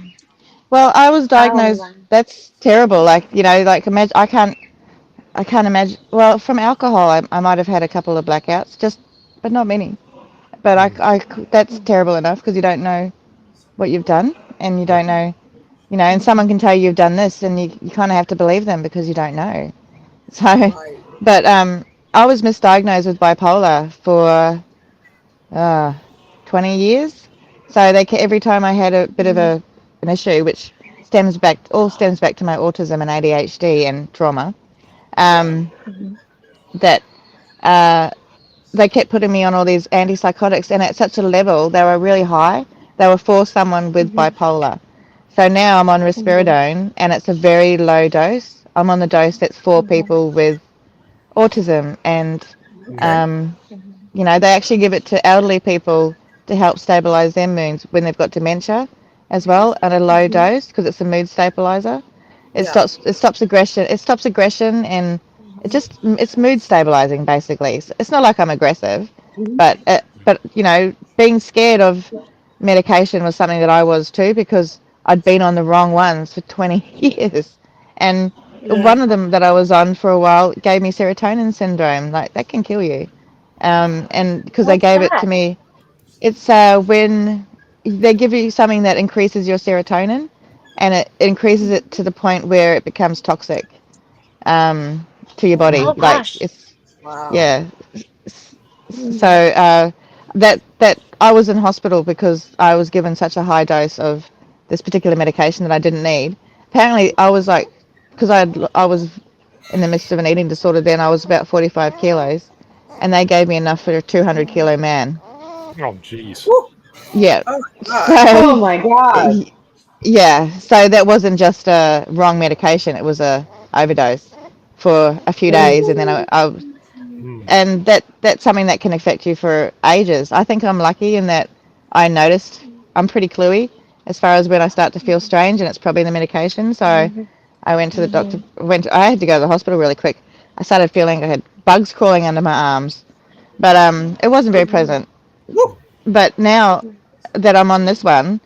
Well, I was Oh, diagnosed. wow. That's terrible. Like like imagine. I can't imagine. Well, from alcohol, I might have had a couple of blackouts, just but not many. But mm, that's terrible enough because you don't know what you've done, and you yeah, don't know, and someone can tell you you've done this, and you kind of have to believe them because you don't know. So, Right. but I was misdiagnosed with bipolar for uh, 20 years. So every time I had a bit of an issue, which stems back to my autism and ADHD and trauma, Yeah. um, that uh, they kept putting me on all these antipsychotics, and at such a level, they were really high. They were for someone with bipolar. So now I'm on risperidone, and it's a very low dose. I'm on the dose that's for people with autism, and Okay. mm, um, they actually give it to elderly people to help stabilize their moods when they've got dementia as well at a low dose because it's a mood stabilizer. Yeah. It stops aggression. It stops aggression and it's mood stabilizing basically. It's not like I'm aggressive, but being scared of medication was something that I was too because I'd been on the wrong ones for 20 years. And Yeah. one of them that I was on for a while gave me serotonin syndrome. Like that can kill you. And because they What's gave it to that? me, it's when they give you something that increases your serotonin, and it increases it to the point where it becomes toxic um, to your body. Oh mm, Like gosh. it's Wow. yeah. So that I was in hospital because I was given such a high dose of this particular medication that I didn't need. Apparently, I was like, because I was in the midst of an eating disorder then. I was about 45 kilos, and they gave me enough for a 200-kilo man. Oh, jeez. Woo. Yeah. Oh my God. Oh So, my God. yeah. So that wasn't just a wrong medication. It was a overdose for a few days, and then Hmm. and that's something that can affect you for ages. I think I'm lucky in that I noticed I'm pretty cluey as far as when I start to feel strange, and it's probably the medication. So I went to the doctor. I had to go to the hospital really quick. I started feeling I had bugs crawling under my arms, but it wasn't very pleasant. Woo. But now that I'm on this one,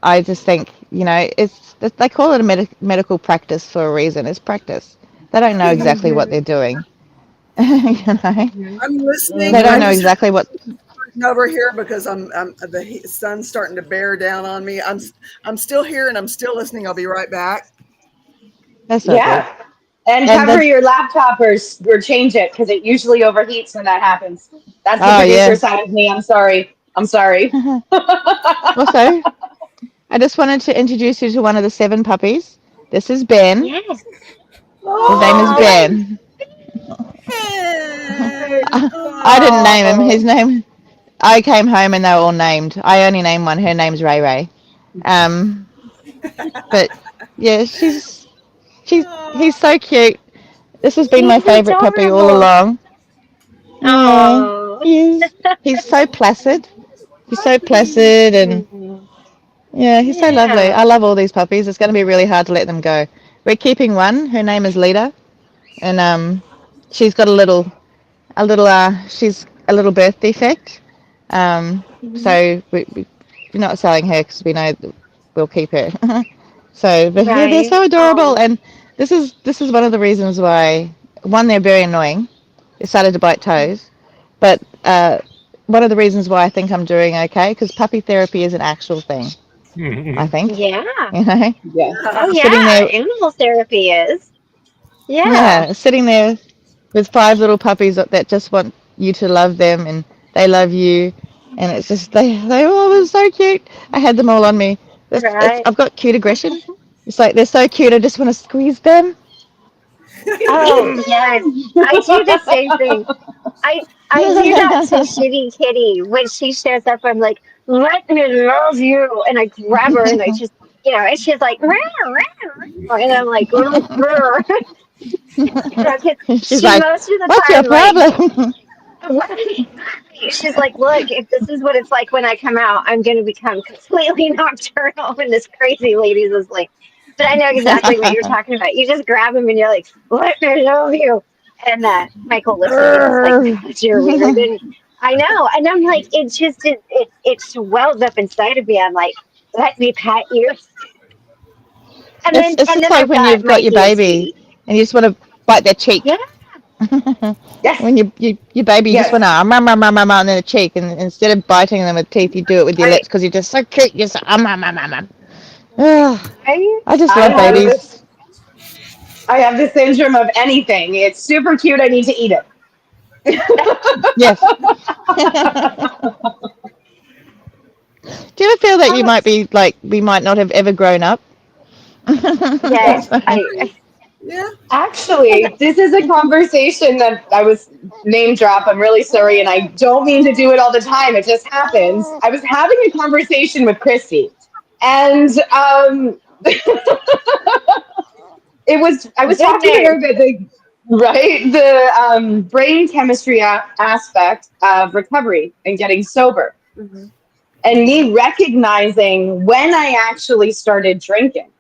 I just think, they call it a medical practice for a reason. It's practice. They don't know Yeah. exactly what they're doing. you know, I'm listening. they don't I'm know just exactly what. over here because the sun's starting to bear down on me. I'm still here and I'm still listening. I'll be right back. That's okay. Yeah. And And cover the your laptop or change it because it usually overheats when that happens. That's the oh producer yeah. side of me. I'm sorry. I'm sorry. Also, I just wanted to introduce you to one of the 7 puppies. This is Ben. Yes. His name is Oh, Ben. Ben. I didn't name him. oh, His name. I came home and they were all named. I only named one. Her name's Ray Ray. Um, but yeah, he's so cute. This has been my He's favorite puppy all adorable. along. Yeah, Oh. he's so placid. He's so placid and yeah, he's so lovely. Yeah. I love all these puppies. It's going to be really hard to let them go. We're keeping one. Her name is Lita, and she's got she's a little birth defect. So we're not selling her because we know that we'll keep her. So, but yeah, they're Right. so adorable, Oh. and this is one of the reasons why. One, they're very annoying. They started to bite toes, but one of the reasons why I think I'm doing okay because puppy therapy is an actual thing. I Hmm. think Yeah. you know, yes. Oh sitting yeah. there, Animal therapy is. Yeah. yeah, sitting there with 5 little puppies that just want you to love them, and they love you, and it's just they all were so cute. I had them all on me. Right. I've got cute aggression. It's like they're so cute. I just want to squeeze them. Oh yes. I do the same thing. I do that to Shitty Kitty when she shows up. I'm like, let me love you, and I grab her and I just, and she's like, "Meow, meow," and I'm like, "Grr, grr." 'Cause She's she like, most of the "What's your time like problem?" she's like, "Look, if this is what it's like when I come out, I'm going to become completely nocturnal." And this crazy lady's is like, but I know exactly what you're talking about. You just grab him and you're like, "Let me love you," and Michael looks at me and is like, Grr. "God, you're weird." And I know, and I'm like, it swells up inside of me. I'm like, "Let me pat you," and it's then it's and just then like I've when got you've my got your baby DST. and you just want to bite their cheek. Yeah, Yes. When your baby, you just want Yes. to on their cheek, and instead of biting them with teeth, you do it with your I lips because you're just so cute. You're so Ugh, right. I just I love have babies. this I have the syndrome of anything. It's super cute. I need to eat it. Yes. Do you ever feel that you Uh, might be like we might not have ever grown up? Yes, It's like, Yeah. Actually, this is a conversation that I was name drop. I'm really sorry, and I don't mean to do it all the time. It just happens. I was having a conversation with Christy, and I was good talking to name. her that the brain chemistry aspect of recovery and getting sober, Mhm. and me recognizing when I actually started drinking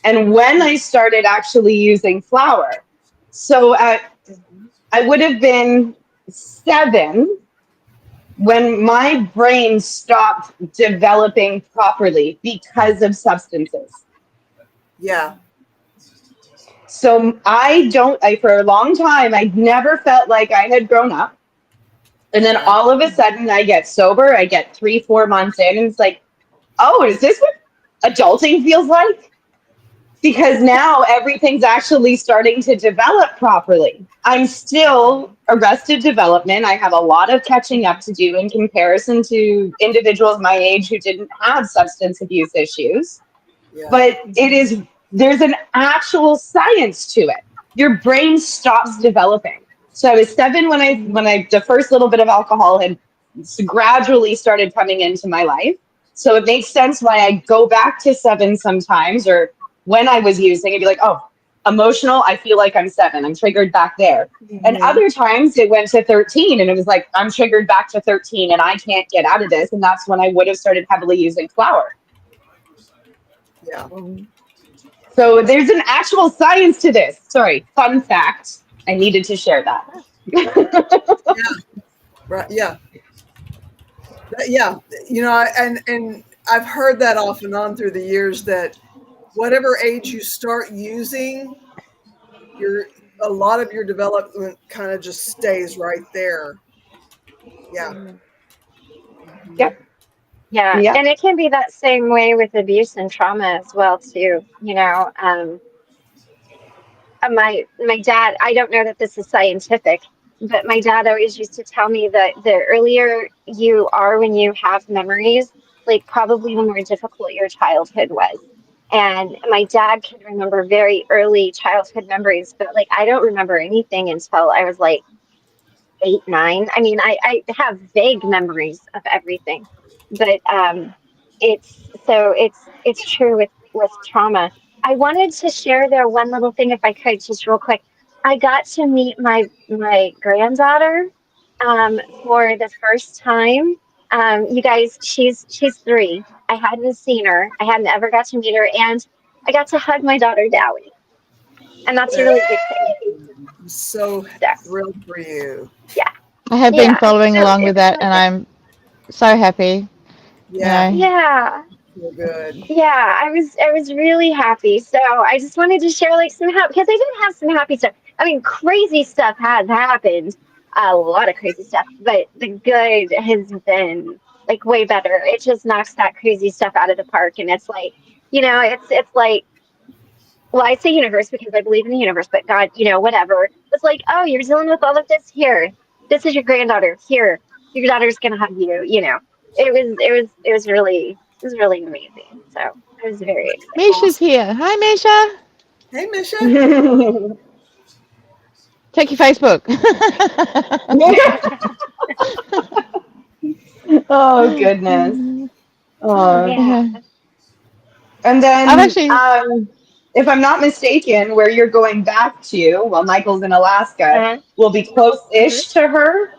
and when I started actually using flour. So I would have been 7 when my brain stopped developing properly because of substances. Yeah. So for a long time, I never felt like I had grown up. And then Yeah. all of a sudden, I get sober. I get 3, 4 months in, and it's like, oh, is this what adulting feels like? Because now everything's actually starting to develop properly. I'm still arrested development. I have a lot of catching up to do in comparison to individuals my age who didn't have substance abuse issues. Yeah. But there's an actual science to it. your brain stops developing. So I was 7 when I the first little bit of alcohol had gradually started coming into my life. So it makes sense why I go back to 7 sometimes, or when I was using it'd be like, oh, emotional, I feel like I'm 7. I'm triggered back there. And other times it went to 13 and it was like, I'm triggered back to 13 and I can't get out of this. And that's when I would have started heavily using flour. Yeah. So there's an actual science to this. Sorry, fun fact. I needed to share that. Right. Yeah. Yeah. You know, and I've heard that off and on through the years that whatever age you start using, a lot of your development kind of just stays right there. Yeah. Yep. Yeah, Yep. and it can be that same way with abuse and trauma as well too. My dad, I don't know that this is scientific, but my dad always used to tell me that the earlier you are when you have memories, like probably the more difficult your childhood was. And my dad can remember very early childhood memories, but like I don't remember anything until I was like 8, 9. I mean, I have vague memories of everything, but it's true with trauma. I wanted to share there one little thing if I could, just real quick. I got to meet my granddaughter for the first time. You guys, she's 3. I hadn't seen her. I hadn't ever got to meet her, and I got to hug my daughter Dally, and that's a really big thing. I'm so So, thrilled for you. yeah. I have been Yeah, following so along with it was that, really and good. I'm so happy. You Yeah. know, Yeah, So good. yeah, I was really happy. So I just wanted to share like some happy because I did have some happy stuff. I mean, crazy stuff has happened, a lot of crazy stuff, but the good has been like way better. It just knocks that crazy stuff out of the park, and it's like, it's like, well, I say universe because I believe in the universe, but God, whatever. It's like, oh, you're dealing with all of this here. This is your granddaughter here. Your daughter's gonna hug you. It was really amazing. So I was very excited. Misha's Awesome. here. Hi, Misha. Hey, Misha. Check your Facebook. Oh goodness. Oh. Yeah. And I've then, actually, if I'm not mistaken, where you're going back to, well, Michael's in Alaska, Uh, will be mhm. close-ish to her.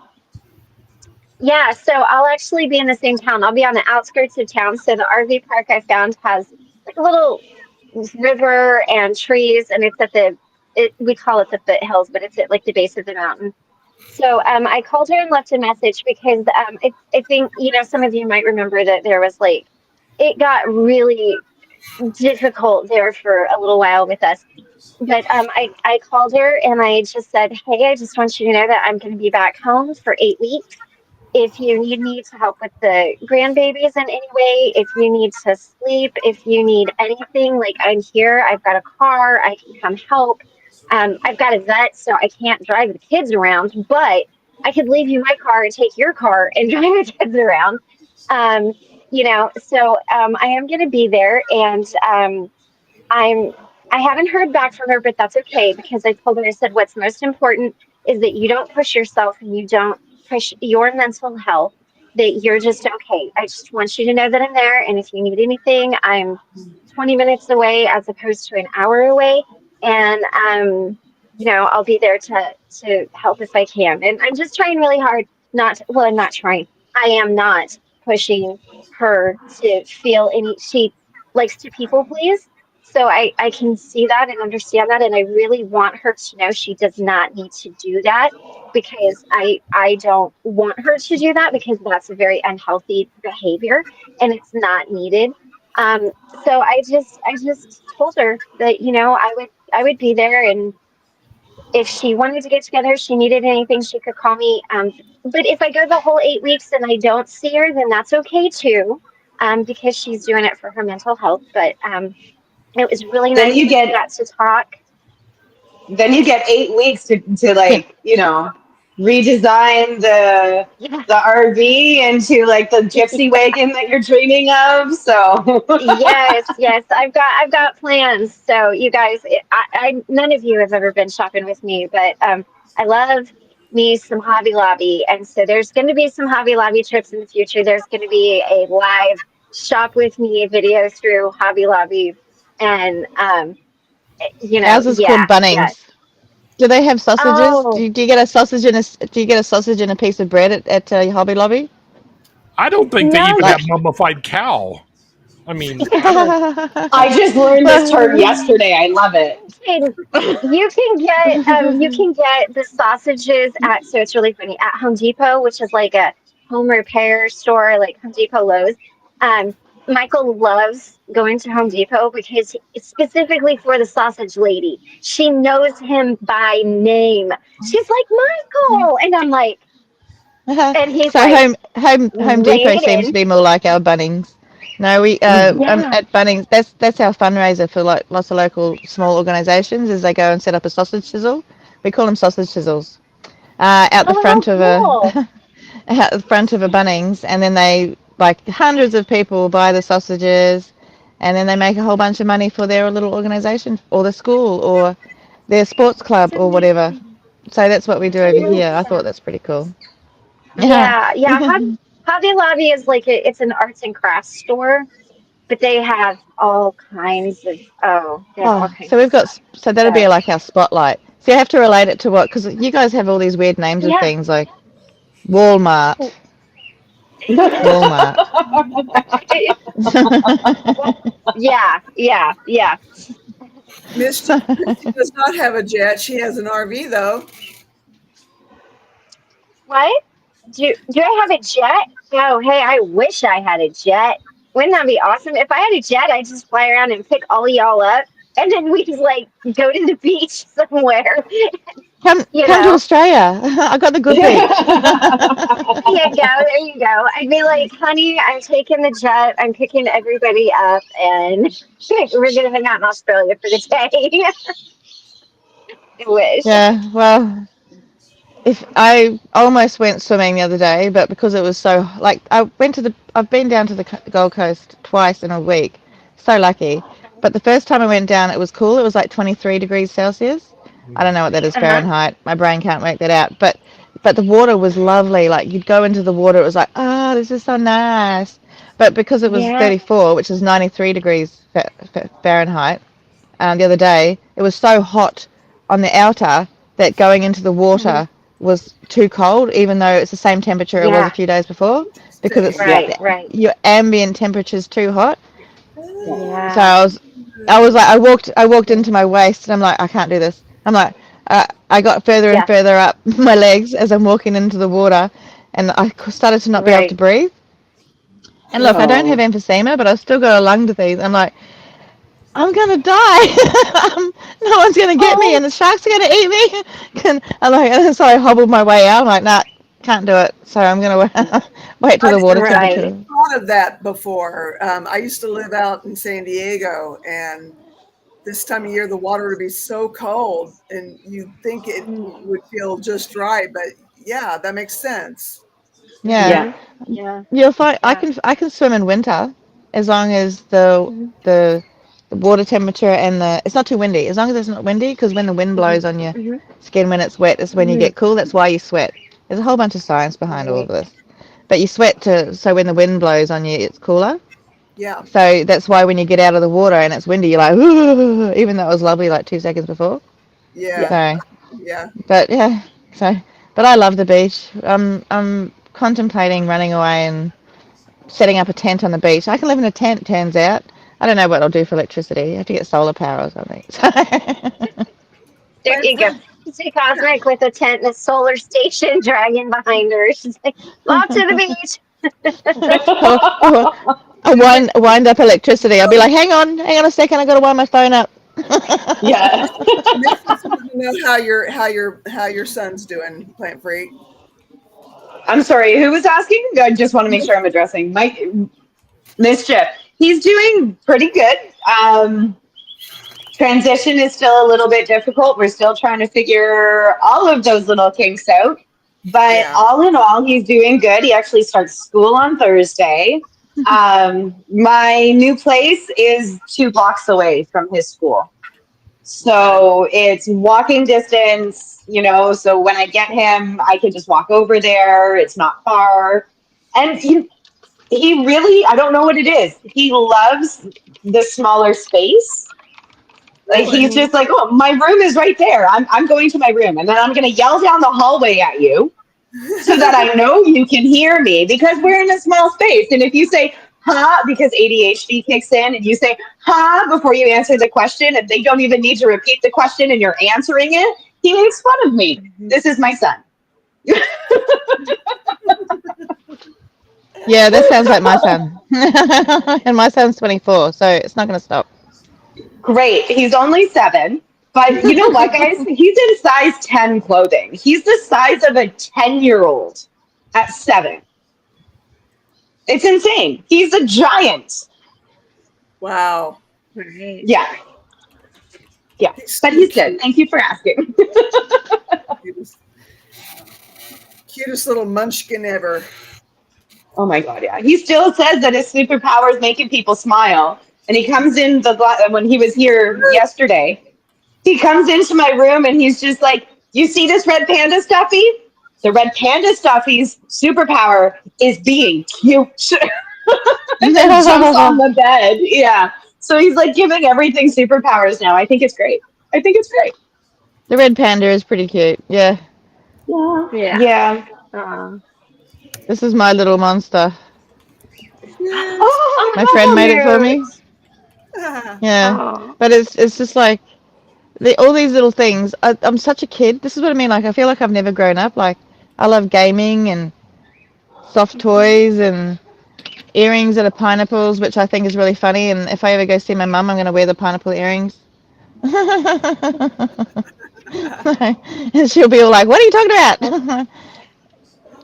Yeah, so I'll actually be in the same town. I'll be on the outskirts of town. So the RV park I found has like a little river and trees, and it's we call it the foothills, but it's at like the base of the mountain. So I called her and left a message because I think some of you might remember that there was like it got really difficult there for a little while with us. But I called her and I just said, hey, I just want you to know that I'm going to be back home for 8 weeks. If you need me to help with the grandbabies in any way, if you need to sleep, if you need anything, like I'm here. I've got a car. I can come help. I've got a vet, so I can't drive the kids around, but I could leave you my car and take your car and drive the kids around. Um, so I am going to be there, and I'm I haven't heard back from her, but that's okay because I told her, I said what's most important is that you don't push yourself and you don't push your mental health, that you're just okay. I just want you to know that I'm there, and if you need anything, I'm 20 minutes away as opposed to an hour away, and I'll be there to help if I can. And I'm just trying really hard not well, I'm not trying. I am not pushing her to feel any she likes to people please, so I can see that and understand that, and I really want her to know she does not need to do that because I don't want her to do that because that's a very unhealthy behavior and it's not needed. So I just told her that I would be there, and if she wanted to get together, she needed anything, she could call me. But if I go the whole 8 weeks and I don't see her, then that's okay too, because she's doing it for her mental health. But it was really Then nice you that we get got to talk. then you get 8 weeks to yeah. like, redesign Yeah. the RV into like the gypsy wagon that you're dreaming of. So Yes. I've got plans. So you guys, I none of you have ever been shopping with me, but I love me some Hobby Lobby, and so there's going to be some Hobby Lobby trips in the future. There's going to be a live shop with me video through Hobby Lobby, and Ours is called yeah. Bunnings. Do they have sausages? Oh, Do you get a sausage and do you get a sausage and a piece of bread at Hobby Lobby? I don't think they no, even have Like, mummified cow. I mean, I don't. I just learned this term well, yesterday. I love it. can you can get the sausages at, so it's really funny, at Home Depot, which is like a home repair store, like Home Depot Lowe's. Um, Michael loves going to Home Depot because it's specifically for the sausage lady. She knows him by name. She's like, Michael, and I'm like, and he's so like, Home Depot seems to Raiden. be more like our Bunnings. No, we Yeah. at Bunnings. That's our fundraiser for like lots of local small organisations. Is they go and set up a sausage sizzle. We call them sausage sizzles. Out the Oh, how front of cool. a out the front of a Bunnings, and then they like hundreds of people buy the sausages, and then they make a whole bunch of money for their little organisation or the school or their sports That's club or whatever. amazing. So that's what we do over So, here. I thought that's pretty cool. Yeah. yeah. Hobby Lobby is like it's an arts and crafts store, but they have all kinds of they have all Oh, kinds so of we've got stuff. so that'll be So like our spotlight. So you have to relate it to what because you guys have all these weird names of yeah, things like Walmart, Walmart. yeah. Misty does not have a jet. She has an RV though. What? Do I have a jet? Oh, hey, I wish I had a jet. Wouldn't that be awesome? If I had a jet, I'd just fly around and pick all y'all up, and then we just like go to the beach somewhere. You Come to know. Australia. I got the good beach. There you go. There you go. I'd be like, honey, I'm taking the jet. I'm picking everybody up, and we're gonna hang out in Australia for the day. I wish. Yeah, well, if I almost went swimming the other day, but because it was so like I've been down to the Gold Coast twice in a week. So lucky. But the first time I went down, it was cool. It was like 23 degrees Celsius. I don't know what that is Uh huh. Fahrenheit. My brain can't work that out. But the water was lovely. Like you'd go into the water, it was like, oh, this is so nice. But because it was Yeah. 34, which is 93 degrees Fahrenheit, the other day, it was so hot on the outer that going into the Mhm. water was too cold, even though it's the same temperature it was a Yeah. few days before, because it's Same. Yeah. Right. your ambient temperature's too hot. So Yeah. I was like, I walked into my waist, and I'm like, I can't do this. I'm like, I got further and Yeah. further up my legs as I'm walking into the water, and I started to not be able to Right. breathe. And look, I don't have Oh. emphysema, but I've still got a lung disease. I'm like, I'm gonna die. No one's gonna get me, Oh, and the sharks are gonna eat me. And so I hobbled my way out. I'm like, nah, can't do it. So I'm gonna wait till I've the water right. temperature. thought of that before. I used to live out in San Diego, and this time of year the water would be so cold, and you'd think it Mm-hmm. would feel just right. But yeah, that makes sense. Yeah, Yeah. Mm-hmm. Yeah. you'll find Yeah. I can swim in winter as long as the Mm-hmm. the the water temperature and the it's not too windy. As long as it's not windy, because when the wind blows on your Mm-hmm. skin when it's wet, is when you Mm-hmm. get cool. That's why you sweat. There's a whole bunch of science behind all of Right. this. But you sweat to so when the wind blows on you, it's cooler. Yeah, So that's why when you get out of the water and it's windy, you're like, ooh, even though it was lovely like 2 seconds before. yeah, Yeah. So, yeah. but yeah, so, but I love the beach. I'm contemplating running away and setting up a tent on the beach. I can live in a tent, turns out. I don't know what I'll do for electricity. I have to get solar power or something. There you go. See Cosmic with a tent and a solar station dragging behind her. She's like, off to the beach. I wind up electricity. I'll be like, hang on a second. I got to wind my phone up. Yeah. Missus wants to know how your son's doing, Plant Freak. I'm sorry. Who was asking? I just want to make sure I'm addressing Mike Mischief. He's doing pretty good. Transition is still a little bit difficult. We're still trying to figure all of those little kinks out. But Yeah. all in all, he's doing good. He actually starts school on Thursday. My new place is 2 blocks away from his school. Okay. So it's walking distance, so when I get him, I can just walk over there. It's not far. And he really, I don't know what it is. He loves the smaller space. Like he's Really? just like, oh, my room is right there. I'm going to my room, and then I'm gonna yell down the hallway at you so that I know you can hear me because we're in a small space. And if you say huh, because ADHD kicks in, and you say huh before you answer the question, and they don't even need to repeat the question, and you're answering it, he makes fun of me. This is my son. Yeah, that sounds like my son. And my son's 24, so it's not going to stop. Great. He's only 7. But you know what, guys? He's in size 10 clothing. He's the size of a 10-year-old at 7. It's insane. He's a giant. Wow. Right. Yeah. Yeah. He's But so he's good. cute. Thank you for asking. Cutest, cutest little munchkin ever. Oh my God, yeah. He still says that his superpower is making people smile. And he comes in when he was here yesterday, he comes into my room and he's just like, you see this red panda stuffy? The red panda stuffy's superpower is being cute. And then jumps on the bed. Yeah. So he's like giving everything superpowers now. I think it's great. I think it's great. The red panda is pretty cute. Yeah. Yeah. Yeah. Yeah. Aw. This is my little monster. Cute. My Oh, friend made it for cute. me. Yeah. Oh. But it's just like all these little things. I'm such a kid. This is what I mean. Like, I feel like I've never grown up. Like, I love gaming and soft toys and earrings that are pineapples, which I think is really funny. And if I ever go see my mum, I'm going to wear the pineapple earrings. And she'll be all like, "What are you talking about?"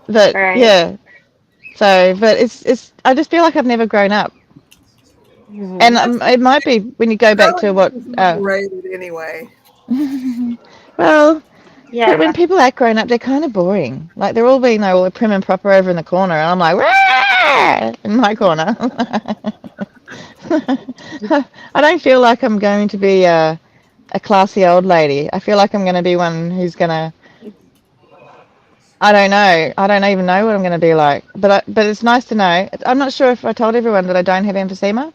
But Right. yeah, so but it's. I just feel like I've never grown up, and Mhm. That's it might be when you go back to growing up what. is overrated anyway. Well, but when Yeah. people act grown up, they're kind of boring. Like they're all being all prim and proper over in the corner, and I'm like, "Rah!" In my corner. I don't feel like I'm going to be a classy old lady. I feel like I'm going to be one who's going to. I don't know. I don't even know what I'm going to be like. But it's nice to know. I'm not sure if I told everyone that I don't have emphysema.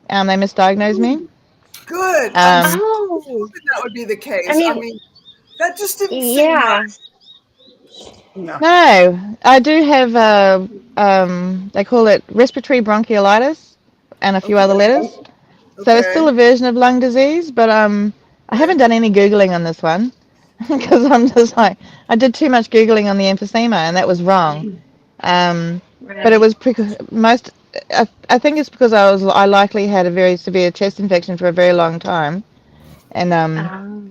They misdiagnosed me. Good. I'm so Um, Oh. hoping that would be the I case. I mean, mean, that just didn't seem right. yeah. No. no, I do have. They call it respiratory bronchiolitis, and a few other Okay. letters. So it's still Okay. a version of lung disease, but I haven't Okay. done any googling on this one because I'm just like I did too much googling on the emphysema, and that was wrong. But it Right. was most. I think it's because I likely had a very severe chest infection for a very long time, and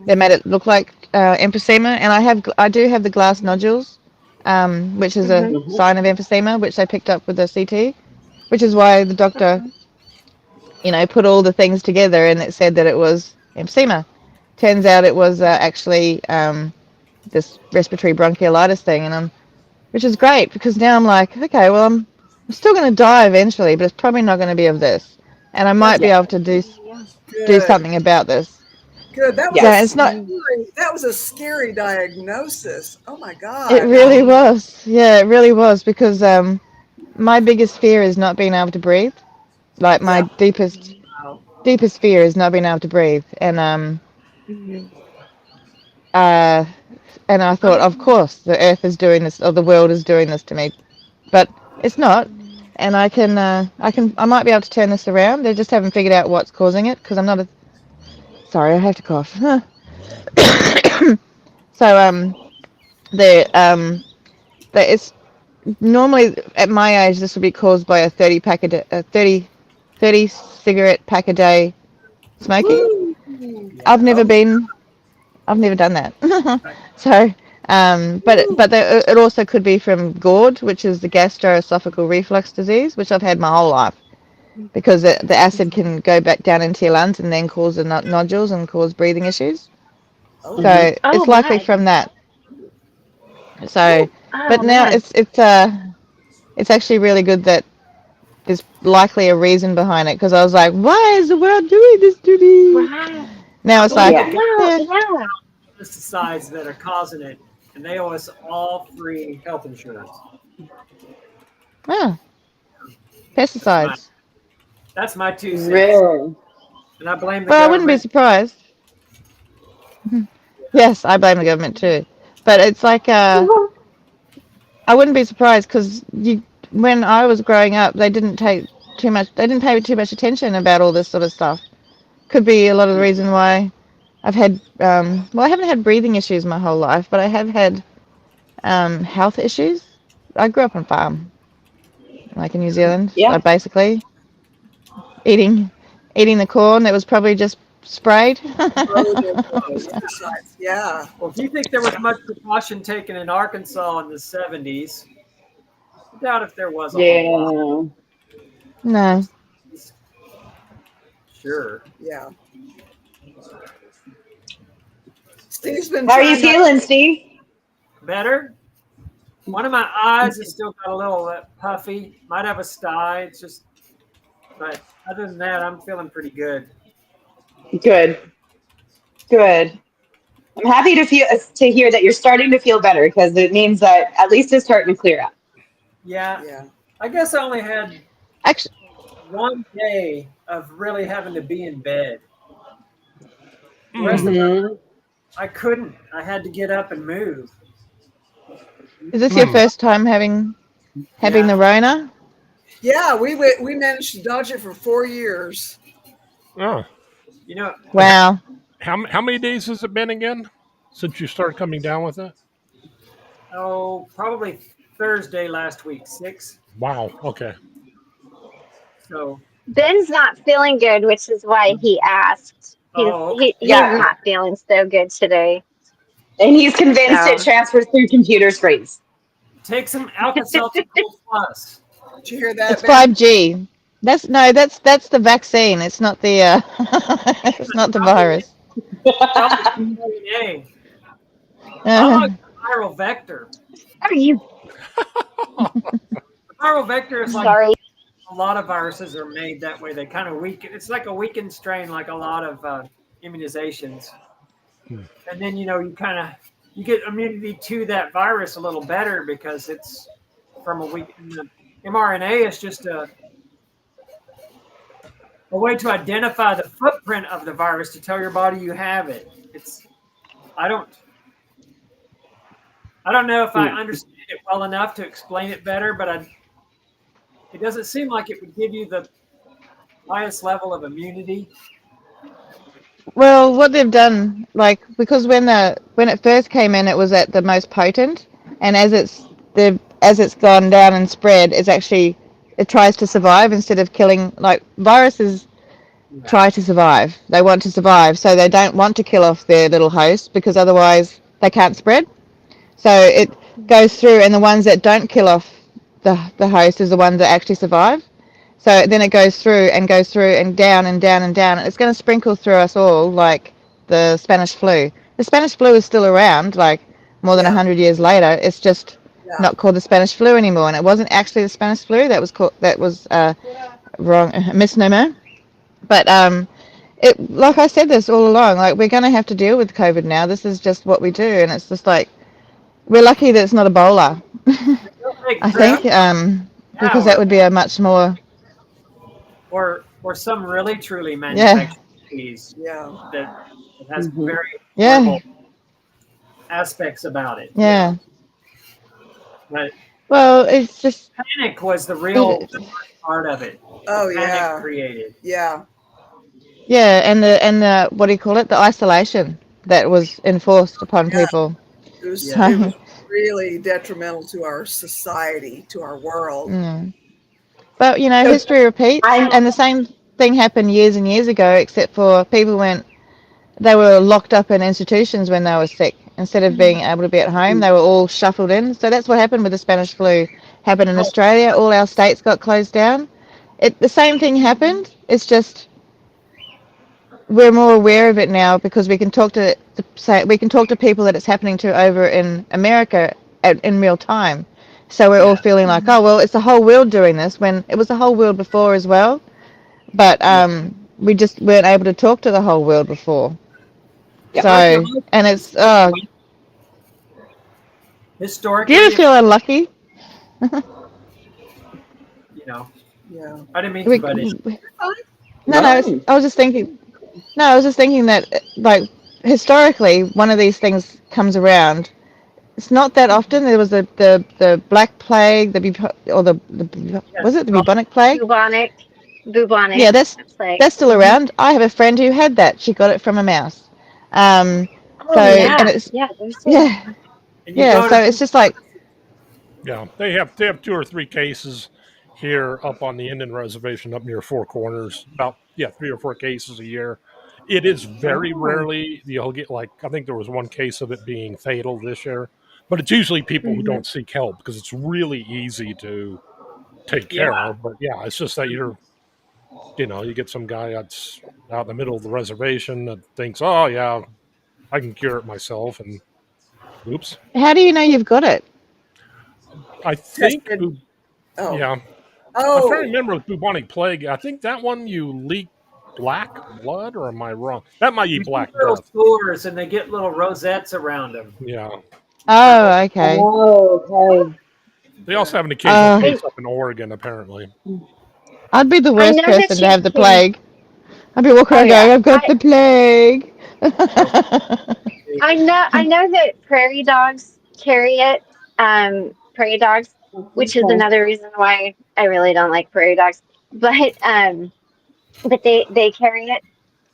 they Um. made it look like emphysema. And I do have the glass nodules, which is a Mhm. sign of emphysema, which they picked up with the CT, which is why the doctor put all the things together and it said that it was emphysema. Turns out it was actually this respiratory bronchiolitis thing, which is great because now I'm like, okay, well, I'm still going to die eventually, but it's probably not going to be of this, and I might That's be Yeah. able to do good. something about this. Good. That was So a Yeah. it's not. Mhm. scary. That was a scary diagnosis. Oh my It God. really was. Yeah, it really was because my biggest fear is not being able to breathe. Like my Yeah. Wow. deepest fear is not being able to breathe, Mhm. uh, and I thought, of course, the earth is doing this, or the world is doing this to me, but it's not. And I might be able to turn this around. They just haven't figured out what's causing it because I'm not a. Sorry, I have to cough. So the it's normally at my age this would be caused by a 30 pack a day, a 30 cigarette pack a day smoking. Woo. I've never Oh. been I've never done that. So, it also could be from GORD, which is the gastroesophageal reflux disease, which I've had my whole life because the acid can go back down into your lungs and then cause the nodules and cause breathing issues. Oh. Hmm. So Oh it's likely my. from that. So, but Oh now man. it's actually really good that there's likely a reason behind it because I was like, why is the world doing this to me? Wow. Now I it's believe like, the Yeah. No, yeah, yeah. pesticides that are causing it, and they owe us all free health insurance. oh, That's my pesticides. that's my 2 cents, Really? and I blame the Well, I wouldn't be government. surprised. Yes, I blame the government too. But it's like, I wouldn't be surprised because when I was growing up, they didn't pay too much attention about all this sort of stuff. Could be a lot of the reason why I've had, well, I haven't had breathing issues my whole life, but I have had health issues. I grew up on a farm, like in New Zealand. Yeah. So basically, eating eating the corn that was probably just sprayed. Rodent pesticides. Yeah. Well, if you think there was much precaution taken in Arkansas in the 70s, I doubt if there was a whole lot. Yeah. No. Sure. Yeah. Steve's been How are you trying not. feeling, Steve? Better? One of my eyes is still got a little puffy. Might have a sty. It's just, but other than that, I'm feeling pretty good. Good. Good. I'm happy to hear that you're starting to feel better because it means that at least it's starting to clear up. Yeah, Yeah. I guess I only had Actually, one day of really having to be in bed. The rest of it, Mm-hmm. I couldn't. I had to get up and move. is this your first time having Yeah. the Rona? Yeah, we managed to dodge it for 4 years. Oh, You know, Wow. how many days has it been again since you started coming down with it? probably Thursday last week, 6. Wow. Okay. So, Ben's not feeling good, which is why he asked. okay. He's Yeah. not feeling so good today. And he's convinced it So transfers through computer screens. Take some Alka-Seltzer Gold Plus. Did you hear that, It's Ben? 5G. That's the vaccine. It's not the it's not the virus. Probably DNA. I'm a viral vector. are you Viral vector is like sorry? a lot of viruses are made that way. They kind of weaken. It's like a weakened strain, like a lot of immunizations. And then you get immunity to that virus a little better because it's from a weakened. mRNA is just a way to identify the footprint of the virus to tell your body you have it. I don't know if I understand it well enough to explain it better, but it doesn't seem like it would give you the highest level of immunity. Well, what they've done, like, because when it first came in, it was at the most potent, and as it's gone down and spread, it tries to survive instead of killing. Like viruses try to survive; they want to survive, so they don't want to kill off their little host because otherwise they can't spread. So it goes through, and the ones that don't kill off the host is the ones that actually survive. So then it goes through and down and down and down. And it's going to sprinkle through us all like the Spanish flu. The Spanish flu is still around, like more than Yeah. 100 years later. It's just Yeah. not called the Spanish flu anymore. And it wasn't actually the Spanish flu. That was wrong, a misnomer. But like I said this all along, like we're going to have to deal with COVID now. This is just what we do. And it's just like, we're lucky that it's not Ebola, I think, because that would be a much more, or some really truly yeah, manufactured disease Yeah. that has Mhm. very yeah, horrible aspects about it. yeah. But Well, it's just, panic was the real part of it. Oh, Panic yeah. created. Yeah. yeah, and the what do you call it? The isolation that was enforced upon Yeah. people. It was Yeah. it was really detrimental to our society, to our world. Mm. But you know, So history repeats, I'm and the same thing happened years and years ago, except for they were locked up in institutions when they were sick. Instead of being able to be at home, they were all shuffled in. So that's what happened with the Spanish flu. Happened in Australia. All our states got closed down. The same thing happened. It's just we're more aware of it now because we can talk to people that it's happening to over in America in real time. So we're all feeling like, oh well, it's the whole world doing this when it was the whole world before as well. But we just weren't able to talk to the whole world before. Yeah. So and it's do historically, you ever feel unlucky? you know, Yeah. I didn't mean to We, butt in. no, I was just thinking. No, I was just thinking that like historically, one of these things comes around. It's not that often. There was the Black Plague, or the was it the bubonic plague? Bubonic Yeah, plague. that's still around. I have a friend who had that. She got it from a mouse. Um, Oh so yeah, and it's yeah. There's too. yeah, And you yeah. go So to it's just like Yeah, they have 2 or 3 cases here up on the Indian reservation up near Four Corners. About 3 or 4 cases a year. It is very rarely you'll get like I think there was one case of it being fatal this year, but it's usually people who don't seek help because it's really easy to take care yeah, of. But yeah, it's just that you get some guy that's out in the middle of the reservation that thinks, oh yeah, I can cure it myself, and oops. how do you know you've got it? I think Tested. Oh. yeah. I'm trying to Oh. remember with bubonic plague. I think that one you leak black blood, or am I wrong? That might be you see black little death. sores, and they get little rosettes around them. Yeah. Oh, okay. Oh, okay. They also have an occasional Uh, case up in Oregon, apparently. I'd be the I worst know that person to you have the can. plague. I'd be walking Oh around going, yeah, I've got the plague. I know that prairie dogs carry it. Prairie dogs, which is Okay. another reason why I really don't like prairie dogs. But they carry it.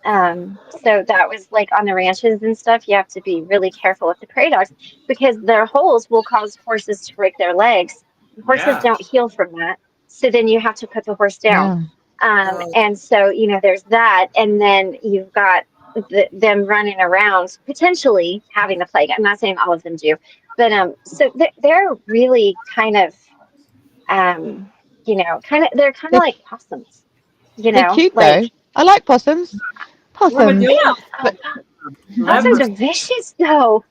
So that was like on the ranches and stuff. You have to be really careful with the prairie dogs because their holes will cause horses to break their legs. Horses Yeah, don't heal from that. So then you have to put the horse down. Yeah. Oh. And so, there's that. And then you've got them running around, potentially having the plague. I'm not saying all of them do, but so they're really kind of, they're kind of They're, like possums, they're cute like, though. I like possums. armadillo, yeah, But possums leopards. are vicious though.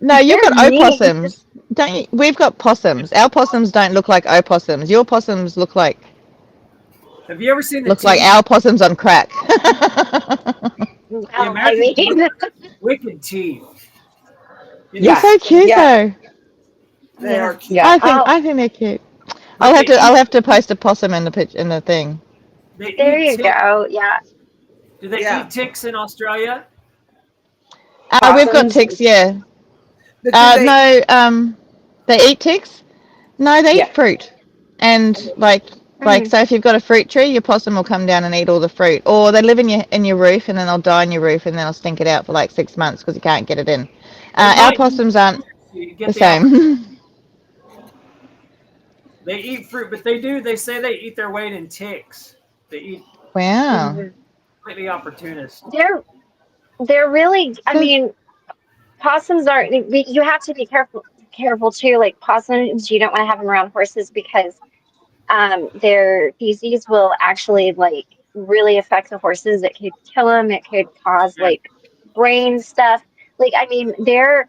no, you've They're got mean. opossums. Don't you? We've got possums. Our possums don't look like opossums. Your possums Have you ever seen the look like teeth? our possums on crack. No, I Imagine mean, wicked teeth. They're Yeah. so cute Yeah. though. They yeah. are cute. Yeah. I think they're cute. But I'll have to post a possum in the thing. they There eat you ticks. go. Yeah. Do they Yeah. eat ticks in Australia? We've got Possums. ticks, yeah. But do they? No, they eat ticks. No, they eat Yeah. fruit. And Mm. so if you've got a fruit tree, your possum will come down and eat all the fruit. Or they live in your roof and then they'll die in your roof and then they'll stink it out for like 6 months because you can't get it in. They Our might eat possums aren't fruit. You get the the same. They eat fruit, but they say they eat their weight in ticks. They eat Wow. Mhm. completely opportunist. They're really. I So mean, possums are. You have to be careful too. Like possums, you don't want to have them around horses because their feces will actually like really affect the horses. It could kill them. It could cause Yeah. like brain stuff. Like I mean, they're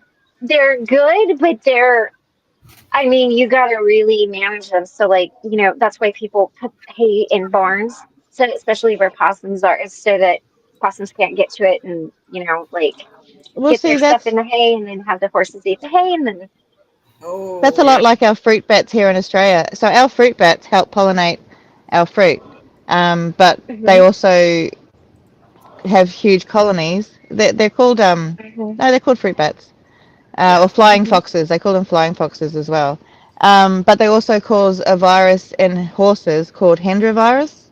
good, but they're. I mean, you got to really manage them. So like that's why people put hay in barns. So especially where possums are, is so that possums can't get to it and like we'll get see their stuff in the hay and then have the horses eat the hay and then that's a Oh. Yeah. lot like our fruit bats here in Australia. So our fruit bats help pollinate our fruit. But they hmm also have huge colonies. They're called hmm no, they're called fruit bats. Or Yeah. flying hmm foxes. They call them flying foxes as well. But they also cause a virus in horses called Hendra virus,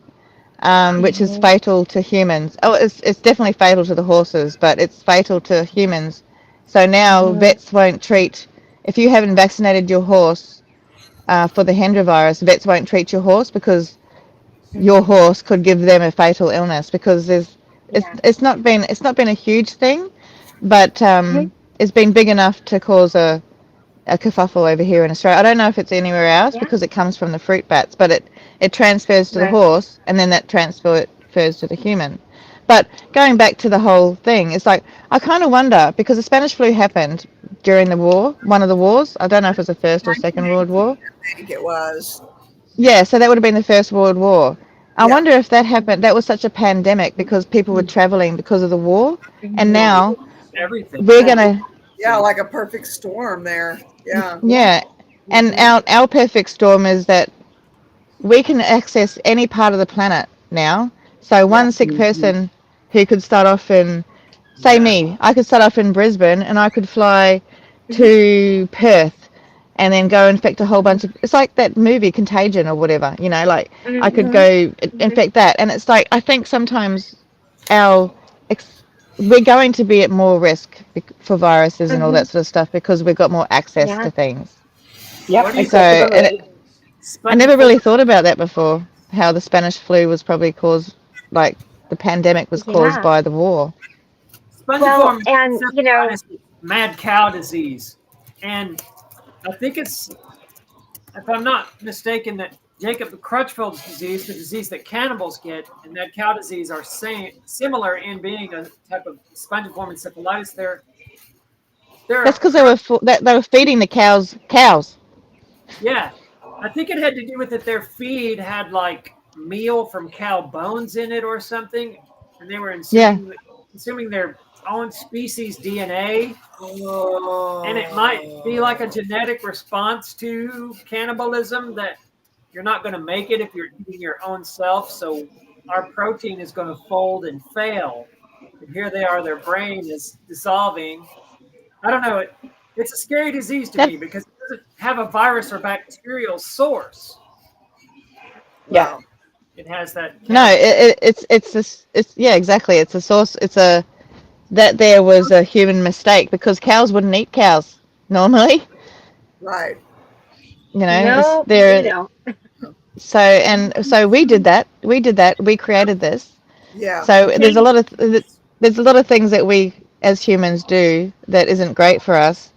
which is hmm fatal to humans. Oh, it's definitely fatal to the horses, but it's fatal to humans. So now hmm vets won't treat if you haven't vaccinated your horse for the Hendra virus. Vets won't treat your horse because your hmm horse could give them a fatal illness because yeah it's not been a huge thing, but hmm it's been big enough to cause a kerfuffle over here in Australia. I don't know if it's anywhere else yeah because it comes from the fruit bats, but it transfers to the right horse and then that transfers to the human. But going back to the whole thing, it's like I kind of wonder because the Spanish flu happened during the war, one of the wars. I don't know if it was the First or Second World 1918, War. I think it was. Yeah, so that would have been the First World War. I Yeah. wonder if that happened. That was such a pandemic because people were traveling because of the war, and now Everything. we're gonna, Yeah, like a perfect storm there. Yeah. yeah. And our perfect storm is that we can access any part of the planet now. So Yeah. one sick person who could start off in, say Yeah. me, I could start off in Brisbane and I could fly to Perth and then go infect a whole bunch of, it's like that movie Contagion or whatever, you know, like I could go infect that. And it's like, I think sometimes our, we're going to be at more risk for viruses and all that sort of stuff because we've got more access to things. Yep, What do you So, think? and I Spongy never really flu? thought about that before, how the Spanish flu was probably caused, like the pandemic was caused by the war. Spongiform is and simply known as mad cow disease. And I think it's, if I'm not mistaken, that Jacob Crutchfield's disease, the disease that cannibals get, and mad cow disease are similar in being a type of spongiform encephalitis. That's because they were feeding the cows. Yeah, I think it had to do with that their feed had like meal from cow bones in it or something, and they were consuming their own species DNA, and it might be like a genetic response to cannibalism that you're not going to make it if you're eating your own self. So our protein is going to fold and fail. And here they are, their brain is dissolving. I don't know. It's a scary disease to me because it doesn't have a virus or bacterial source. Yeah. It has that. No, it's yeah, exactly. It's a source. That there was a human mistake because cows wouldn't eat cows normally. Right. You know, so we did that. We created this. Yeah. So there's a lot of things that we as humans do that isn't great for us.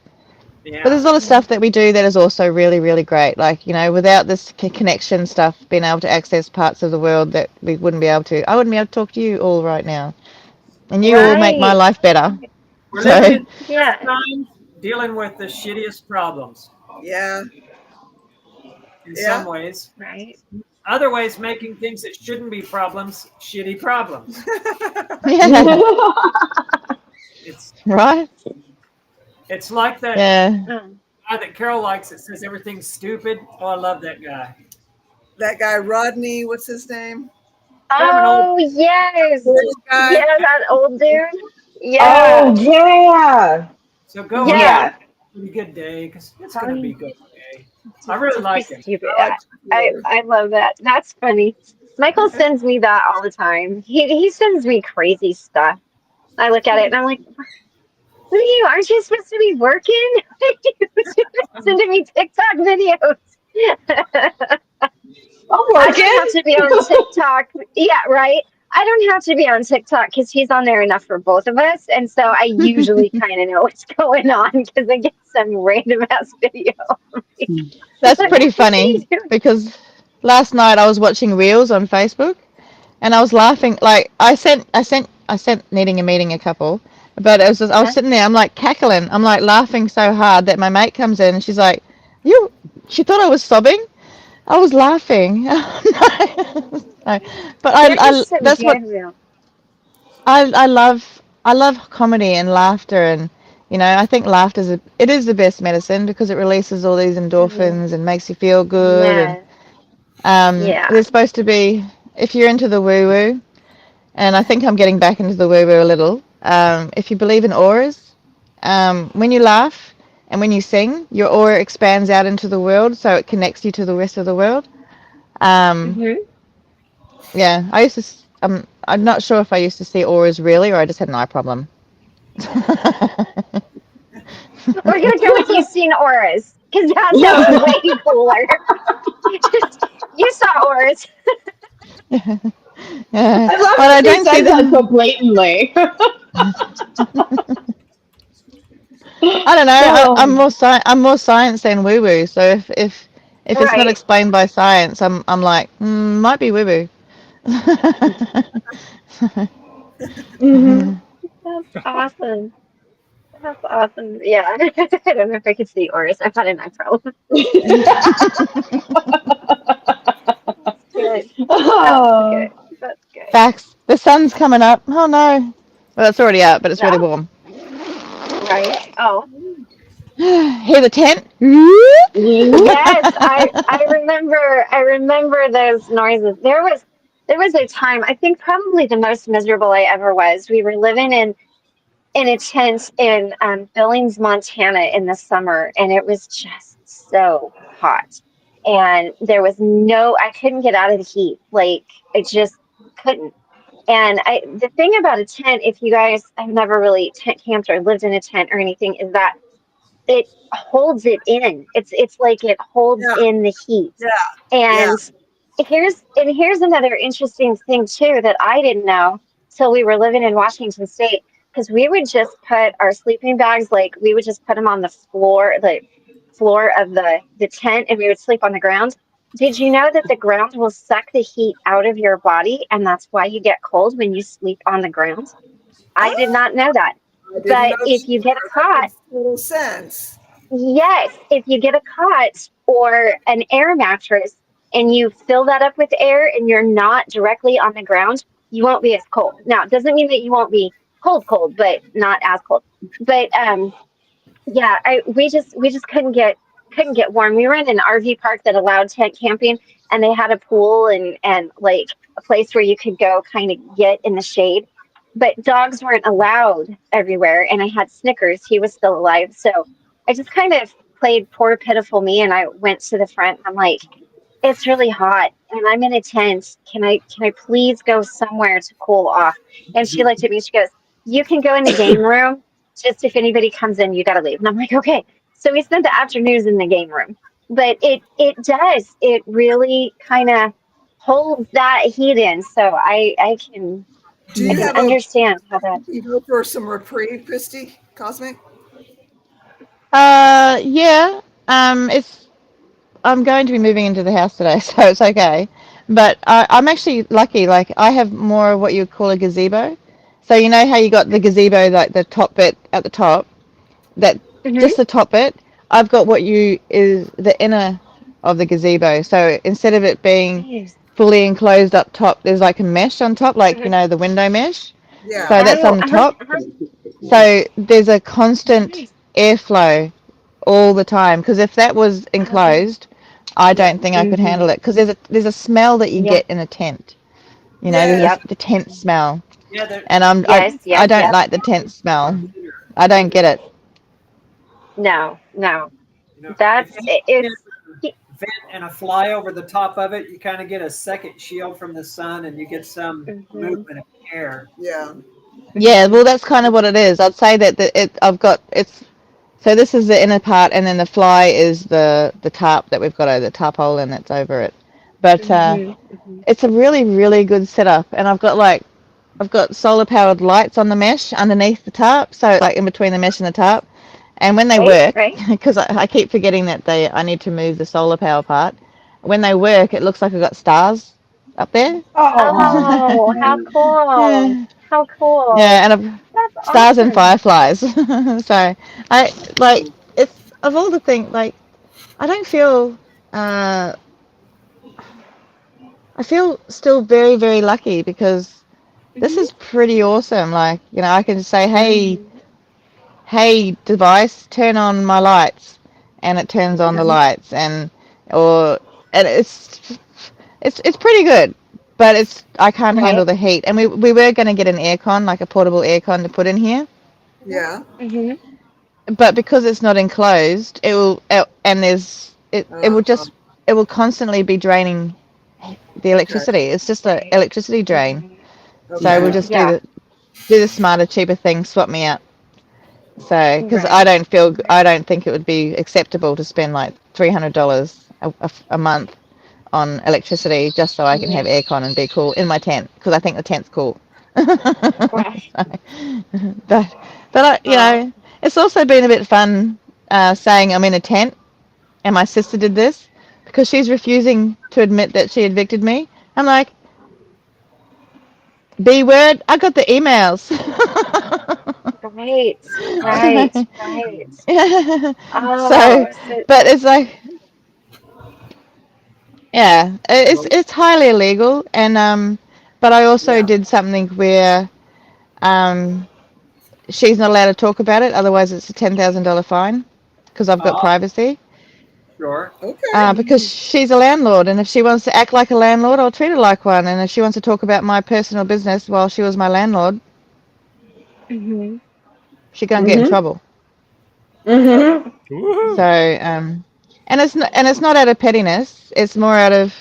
But there's a lot of stuff that we do that is also really, really great. Like, you know, without this connection stuff, being able to access parts of the world that we wouldn't be able to. I wouldn't be able to talk to you all right now. And you all make my life better. We're living in times dealing with the shittiest problems. Yeah. In some ways. Right. Other ways, making things that shouldn't be problems, shitty problems. It's right. It's like that guy that Carol likes that says everything's stupid. Oh, I love that guy. That guy, Rodney, what's his name? Oh, yes. Yeah, that old dude. Yeah. Oh, yeah. So go on. Have a good day because it's going to be a good day. I really like him. I love that. That's funny. Michael sends me that all the time. He sends me crazy stuff. I look at it and I'm like, what are you? Aren't you supposed to be working? Sending me TikTok videos. I don't have to be on TikTok. Yeah, right. I don't have to be on TikTok because he's on there enough for both of us, and so I usually kind of know what's going on because I get some random ass video. That's pretty funny because last night I was watching Reels on Facebook, and I was laughing. Like I sent needing a meeting a couple, but it was just, I was sitting there. I'm like cackling. I'm like laughing so hard that my mate comes in and she's like, "You?" She thought I was sobbing. I was laughing. No, but that's what I love. I love comedy and laughter, and you know, I think laughter is the best medicine because it releases all these endorphins and makes you feel good. And there's supposed to be, if you're into the woo woo, and I think I'm getting back into the woo woo a little. If you believe in auras, when you laugh and when you sing, your aura expands out into the world, so it connects you to the rest of the world. Yeah, I used to. I'm not sure if I used to see auras really, or I just had an eye problem. We're gonna go with you seeing auras because that sounds way cooler. You saw auras. Yeah. I love but I that don't see that them so blatantly. I don't know. I'm more science than woo woo. So if it's not explained by science, I'm like might be woo woo. Hmm. That's awesome. That's awesome. Yeah. I don't know if I could see yours. I've had an eye problem. That's good. That's Oh, good. That's good. Facts. The sun's coming up. Oh no. Well, it's already up, but it's really Yeah. warm. Right. Oh. Hear the tent? Yes, I remember those noises. There was a time, I think probably the most miserable I ever was. We were living in a tent in Billings, Montana in the summer, and it was just so hot. And I couldn't get out of the heat. Like I just couldn't. And the thing about a tent, if you guys have never really tent camped or lived in a tent or anything, is that it holds it in. It's like it holds Yeah, in the heat. yeah, yeah. And here's another interesting thing too that I didn't know till we were living in Washington State, because we would just put our sleeping bags, like we would just put them on the floor of the tent, and we would sleep on the ground. Did you know that the ground will suck the heat out of your body, and that's why you get cold when you sleep on the ground? I did Oh, not know that. I didn't know But that if you get a either. That cot, makes total sense. yes, if you get a cot or an air mattress and you fill that up with air and you're not directly on the ground, you won't be as cold. Now, it doesn't mean that you won't be cold, but not as cold. But yeah, we just couldn't get warm. We were in an RV park that allowed tent camping, and they had a pool and like a place where you could go kind of get in the shade. But dogs weren't allowed everywhere, and I had Snickers. He was still alive, so I just kind of played poor pitiful me, and I went to the front. I'm like, it's really hot, and I'm in a tent. Can I please go somewhere to cool off? And she looked at me. She goes, "You can go in the game room. Just if anybody comes in, you got to leave." And I'm like, okay. So we spent the afternoons in the game room, but it really kind of holds that heat in. So I can Do I you can have a understand how that. you go for some reprieve, Christy Cosmic? Yeah. It's I'm going to be moving into the house today, so it's okay. But I'm actually lucky. Like I have more of what you would call a gazebo. So you know how you got the gazebo, like the top bit at the top, that Hmm. just the top bit. I've got what you is the inner of the gazebo. So instead of it being Nice. fully enclosed up top, there's like a mesh on top, like you Mhm. know the window mesh. Yeah. So that's Oh, on the top. So there's a constant nice. airflow all the time. Because if that was Oh. enclosed, I Yeah. don't think I could handle Hmm. it. Because there's a smell that you Yeah. get in a tent. You know, there's Yes. Yep. the tent smell, Yeah, there, and Yes. I Yep. don't Yep. like the tent smell. you I don't get it. No. No. know, if That's you it. have It's. a vent and a fly over the top of it, you kind of get a second shield from the sun, and you get some Hmm. movement of air. Yeah. Yeah, Hmm. well, that's kind of what it is. I'd say that I've got it's so this is the inner part, and then the fly is the tarp that we've got over the tarpaulin and that's over it. But Hmm. Hmm. it's a really good setup, and I've got solar powered lights on the mesh underneath the tarp, so like in between the mesh and the tarp. And when they Right. work, Right. because I keep forgetting that I need to move the solar power part. When they work, it looks like I've got stars up there. oh, Oh, how cool! Yeah. How cool! Yeah, and I've That's stars and awesome. fireflies. So I like it's of all the things like I don't feel uh I feel still very lucky because this Hmm. is pretty awesome. Like, you know, I can say, Hmm. hey device, turn on my lights, and it turns on the Hmm. lights, or and it's pretty good. But I can't handle Right. the heat, and we were going to get an aircon, like a portable aircon to put in here, Yeah. Hmm. but because it's not enclosed, and Uh, it will constantly be draining the okay. electricity. It's just an Right. electricity drain. Hmm. So we'll Okay. Yeah. just Yeah. do the smarter, cheaper thing, swap me out. So because Right. I don't think it would be acceptable to spend like $300 a month on electricity just so I can have Hmm. aircon and be cool in my tent because I think the tent's cool. Right. So, but you Uh, know, it's also been a bit fun saying I'm in a tent, and my sister did this because she's refusing to admit that she evicted me. I'm like, B word. I got the emails. Right, right, right. So, Oh, so but it's like, yeah, it's highly illegal, and but I also Yeah. did something where um, she's not allowed to talk about it. Otherwise, it's a $10,000 fine because I've got Oh, privacy. sure. Okay. Because she's a landlord, and if she wants to act like a landlord, I'll treat her like one. And if she wants to talk about my personal business while she was my landlord, mhm. she gonna get in Mhm. trouble. Oh, Mhm. So, Woohoo! and it's not out of pettiness. It's more out of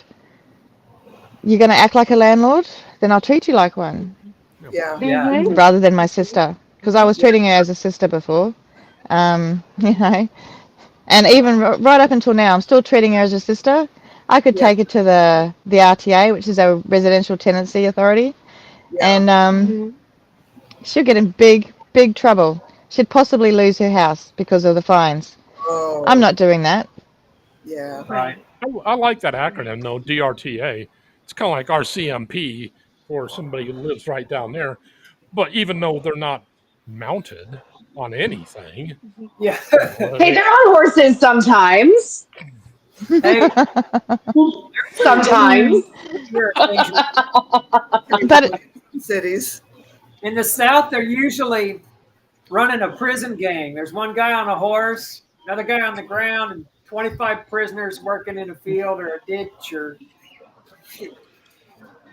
you're gonna act like a landlord, then I'll treat you like one, yeah. Yeah. Mhm. rather than my sister, because I was Yeah. treating her as a sister before. You know, and even right up until now, I'm still treating her as a sister. I could Yeah. take her to the RTA, which is a residential tenancy authority, Yeah. and Mhm. she'll get in big trouble. She'd possibly lose her house because of the fines. I'm Oh, not doing that. yeah. Right. Right. I like that acronym though, DRTA. It's kind of like RCMP for somebody who lives right down there. But even though they're not mounted on anything, Yeah. you know, Hey, they're on horses sometimes. Hey, Sometimes. here occasionally. But Occasionally, cities. In the South, they're usually running a prison gang. There's one guy on a horse, another guy on the ground, and 25 prisoners working in a field or a ditch or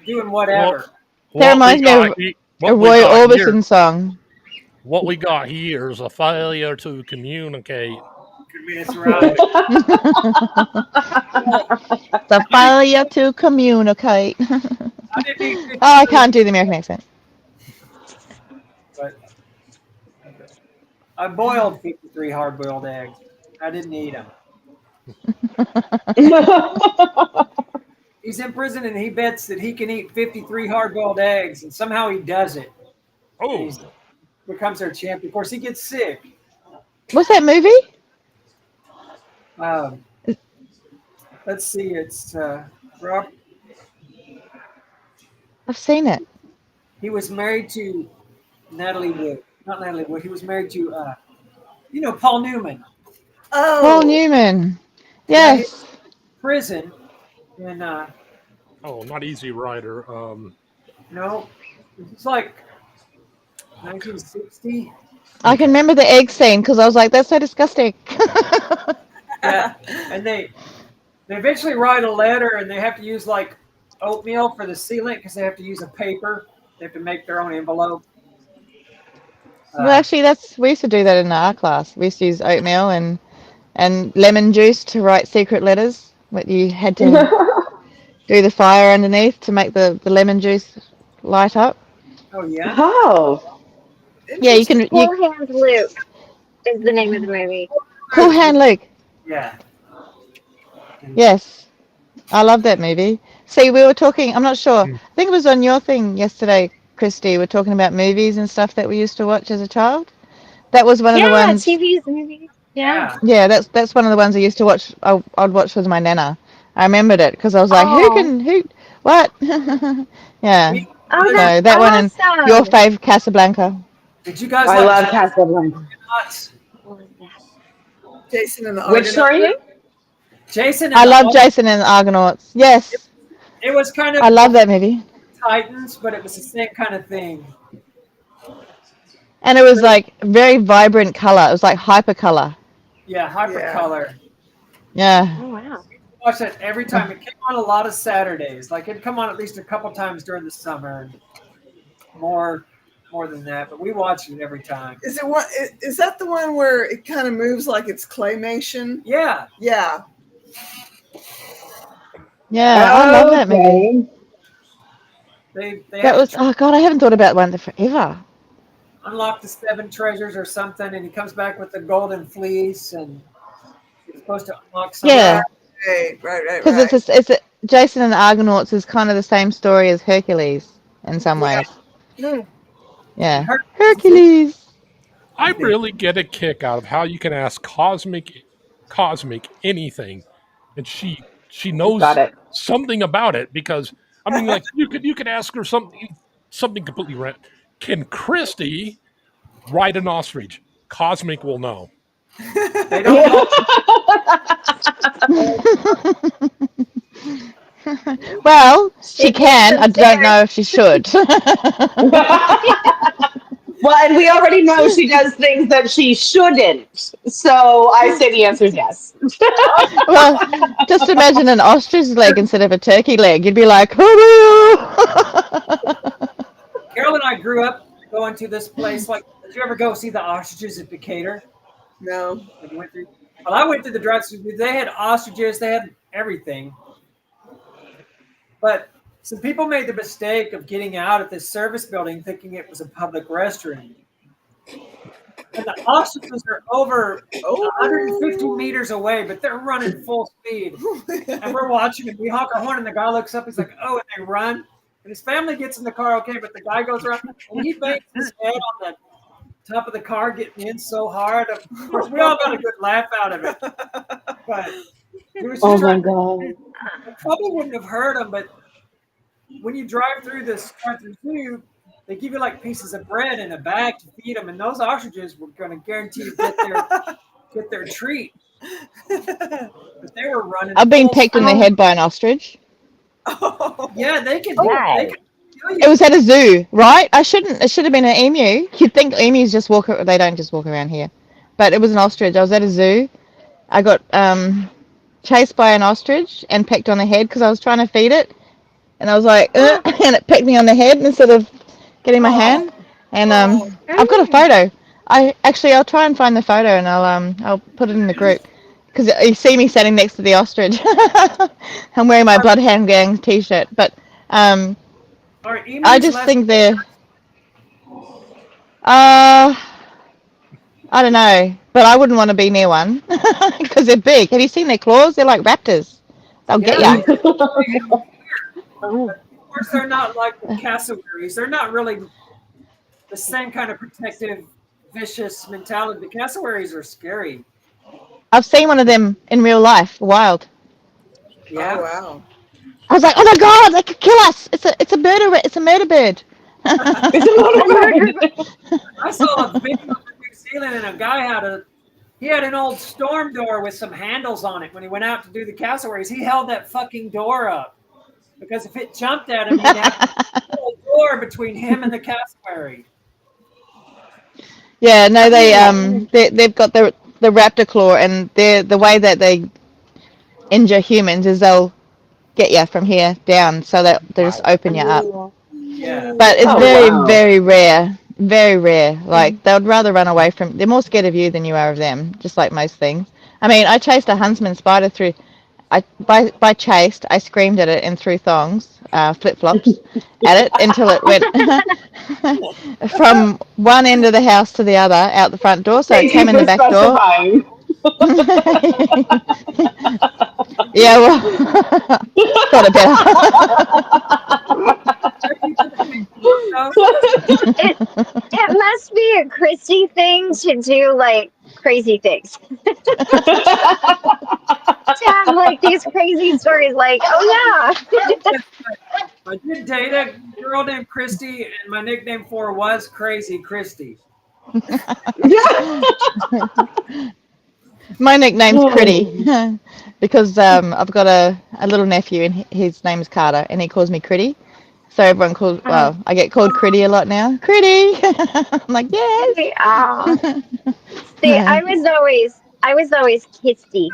doing well, whatever. that what we reminds me got of a what we Roy got here, Orbison song. what we got here is a failure to communicate. That's And right. The failure to communicate. Oh, I didn't eat I 53, can't do the American accent. but I boiled 53 hard-boiled eggs. I didn't eat them. He's in prison and he bets that he can eat 53 hard-boiled eggs, and somehow he does it, and he oh, becomes their champion. Of course, he gets sick. What's that movie? Um, let's see. It's Rob. I've seen it. He was married to Natalie Wood. Not Natalie Wood. He was married to, Paul Newman. Paul Oh, Newman. Yeah, he's Yes. in prison. And, oh, not Easy Rider. no, it's like 1960. I can Okay. remember the egg scene because I was like, that's so disgusting. Yeah. And they eventually write a letter and they have to use like oatmeal for the sealant because they have to use a paper. They have to make their own envelope. Well, Uh, actually, we used to do that in our class. We used to use oatmeal and lemon juice to write secret letters. But you had to do the fire underneath to make the lemon juice light up. oh, yeah. Oh. Yeah, you interesting. can. Poor Hand Luke is the name of the movie. Cool Hand Luke. Yeah. And, Yes, I love that movie. See, we were talking. I'm not sure. I think it was on your thing yesterday, Christy. We're talking about movies and stuff that we used to watch as a child. That was one of the Yeah, ones. TV's movies. Yeah. yeah. Yeah, that's one of the ones I used to watch. I'd watch with my nana. I remembered it because I was like, Oh. what? Yeah. We, well, Oh, there's, that's So that one and your awesome. fave Casablanca. did you guys I like love Casablanca. Argonauts? What was that? Jason and the Which Argonaut. story? Jason I and the love Jason and the Argonauts. it, Yes, it was kind I of love that movie. Titans, but it was the same kind of thing. And it was Really, like very vibrant color. It was like hyper color. yeah, Yeah. hypercolor. Yeah. Oh, wow. Watch it every time. It came on a lot of Saturdays. Like it'd come on at least a couple times during the summer, and more than that. But we watched it every time. Is it one? Is that the one where it kind of moves like it's claymation? Yeah, Yeah. Yeah, I love that movie. Okay. they That have was to oh god, I haven't thought about one forever. unlock the 7 treasures or something, and he comes back with the golden fleece, and he's supposed to unlock something. Yeah, Right. because Jason and the Argonauts is kind of the same story as Hercules in some Yeah. ways. Mm. Yeah, Hercules, Hercules. I really get a kick out of how you can ask cosmic anything, and she Got knows it. something about it because I mean, like you could ask her something. something completely random. Can Christy ride an ostrich? Cosmic will know. They don't. Well, she It can. makes I them don't fair. know if she should. Well, and we already know she does things that she shouldn't. So I say the answer is yes. Well, just imagine an ostrich leg instead of a turkey leg. You'd be like, "Hoo-hoo!" Carol and I grew up going to this place. Like, did you ever go see the ostriches at Decatur? No. Like you went through? Well, I went to the drive-thru. They had ostriches. They had everything. But some people made the mistake of getting out at this service building thinking it was a public restroom. And the ostriches are over 150 meters away, but they're running full speed. And we're watching them. We honk our horn, and the guy looks up. He's like, oh, and they run. And his family gets in the car okay, but the guy goes around, and he bangs his head on the top of the car, getting in so hard. Of course, we all got a good laugh out of it. But it was Oh just my right. god. I probably wouldn't have heard them, but when you drive through this drive-through zoo, they give you like pieces of bread in a bag to feed them, and those ostriches were going to guarantee you get their treat. But they were running. I've been full pecked in the speed. head by an ostrich. Yeah, they can. Wow. They can kill you. It was at a zoo, right? It should have been an emu. You'd think emus just walk. They don't just walk around here, but it was an ostrich. I was at a zoo. I got chased by an ostrich and pecked on the head because I was trying to feed it, and I was like, and it pecked me on the head instead of getting my hand. And I've got a photo. I'll try and find the photo and I'll put it in the group because you see me standing next to the ostrich. I'm wearing my Bloodhound Gang T-shirt, but Are emus I just less- think they're. I don't know, but I wouldn't want to be near one because they're big. Have you seen their claws? They're like raptors. They'll get Yeah. you. Of course, they're not like the cassowaries. They're not really the same kind of protective, vicious mentality. The cassowaries are scary. I've seen one of them in real life, wild. Yeah. Oh, wow. I was like, oh my god, they could kill us. It's a murder bird. It's a motorbird. I saw a video in New Zealand, and a guy had an old storm door with some handles on it. When he went out to do the cassowaries, he held that fucking door up because if it jumped at him, he'd have a whole door between him and the cassowary. Yeah, no, they've got the raptor claw, and the way that they injure humans is they'll get you from here down, so that they just open you up. Yeah. But it's Oh, very, wow. very rare. Very rare. Like they would rather run away from. They're more scared of you than you are of them. Just like most things. I mean, I chased a huntsman spider through. By chased, I screamed at it and threw thongs, flip flops, at it until it went from one end of the house to the other out the front door. So it Thank came you in the for back door. specifying. Yeah, well, thought it better. It must be a Christy thing to do like crazy things. To have like these crazy stories, like, oh yeah. I did date a girl named Christy, and my nickname for her was Crazy Christy. My nickname's Critty because I've got a little nephew and his name is Carter and he calls me Critty. So everyone calls, well, I get called Critty a lot now. Critty! I'm like, yes! See, I was always Kisty.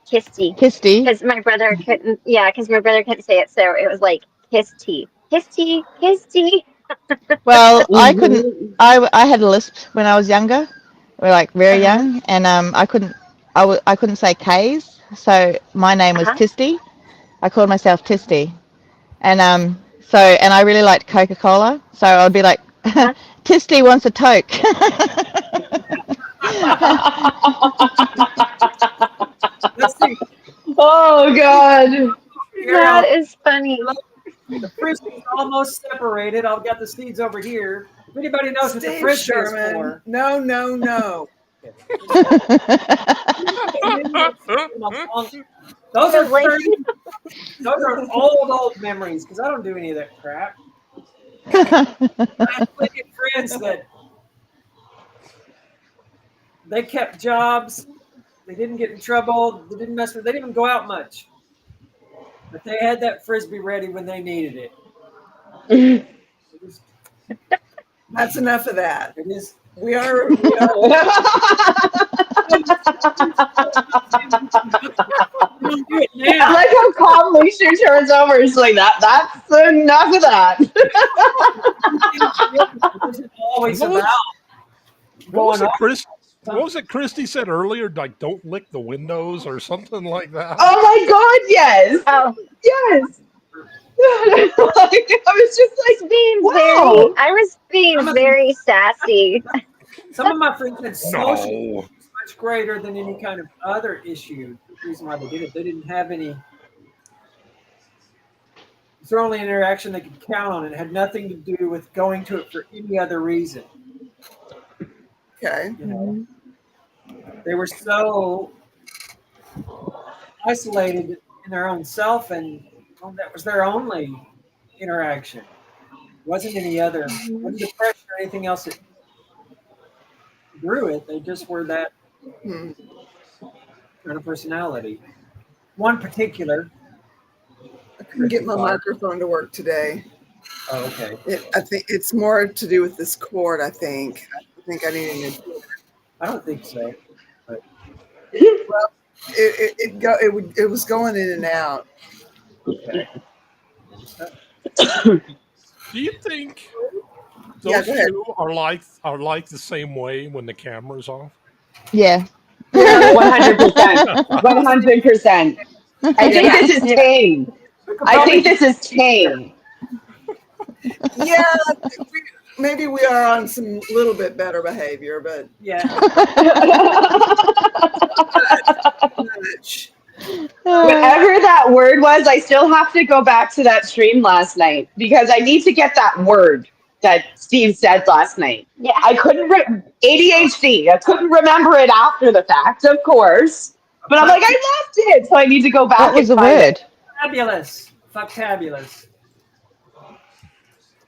Kisty. Because my brother couldn't say it, so it was like Kisty. Kisty. Well, I couldn't, I had a lisp when I was younger. We were like very young and I couldn't say K's. So my name was Tisty. I called myself Tisty. And and I really liked Coca-Cola, so I would be like, Tisty wants a toke. Let's see. Oh god. That is funny. The frisbee is almost separated. I've got the seeds over here. If anybody knows what the Steve frisbee is Sherman. for, No. those are 30, those are old memories because I don't do any of that crap. I had plenty of friends that they kept jobs. They didn't get in trouble. They didn't mess with. They didn't even go out much. But they had that frisbee ready when they needed it. It was, That's enough of that. it is. We are We don't do it I now. like how calmly she turns over. It's like that's enough of that. It wasn't always What was- about What was going it, on. Chris? What was it Christy said earlier? Like, don't lick the windows or something like that. Oh my God, yes. Oh, Yes. I was just like, wow. I was being very sassy. Some of my friends had social No. much greater than any kind of other issue. The reason why they did it, they didn't have any. It's their only interaction they could count on. It had nothing to do with going to it for any other reason. okay. You know, they were so isolated in their own self, and that was their only interaction. It wasn't any other, wasn't depression or anything else that grew it. They just were that Hmm. kind of personality. One particular. I couldn't get my microphone to work today. Oh, okay. I think it's more to do with this cord. I think I need a new cord. I don't think so. It was going in and out. Okay. Do you think Yeah, those go ahead. two are like the same way when the camera's off? Yeah. 100%. 100%. I think this is tame. I think this is tame. Yeah, maybe we are on some little bit better behavior, but Yeah. much. Whatever that word was, I still have to go back to that stream last night because I need to get that word that Steve said last night. Yeah. I couldn't ADHD. I couldn't remember it after the fact, of course. But I'm like, I left it, so I need to go back. What was the and find word? Fabulous. Fucktabulous.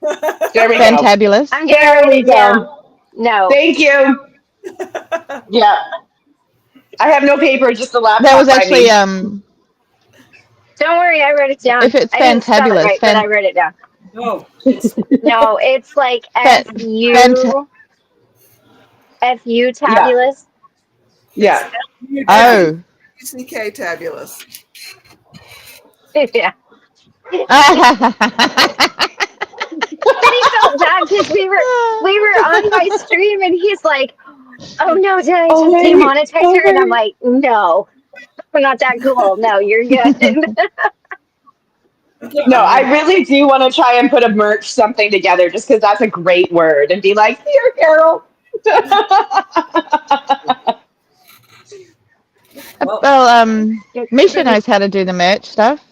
it. There we go. Fantabulous. I'm There gonna write we it go. down. No. Thank you. Yeah. I have no paper, just a laptop. That was by actually me. Don't worry, I wrote it down. If it's I didn't spell it fantabulous, right, but I wrote it down. No, it's No, it's like Fant- FU tabulous. Yeah. Oh. CK tabulous. Yeah. But he felt bad because we were on my stream and he's like, "Oh no, did I just demonetize her?" And I'm like, "No, we're not that cool. No, you're good." No, I really do want to try and put a merch something together just because that's a great word and be like, here, Carol. Well, Misha knows how to do the merch stuff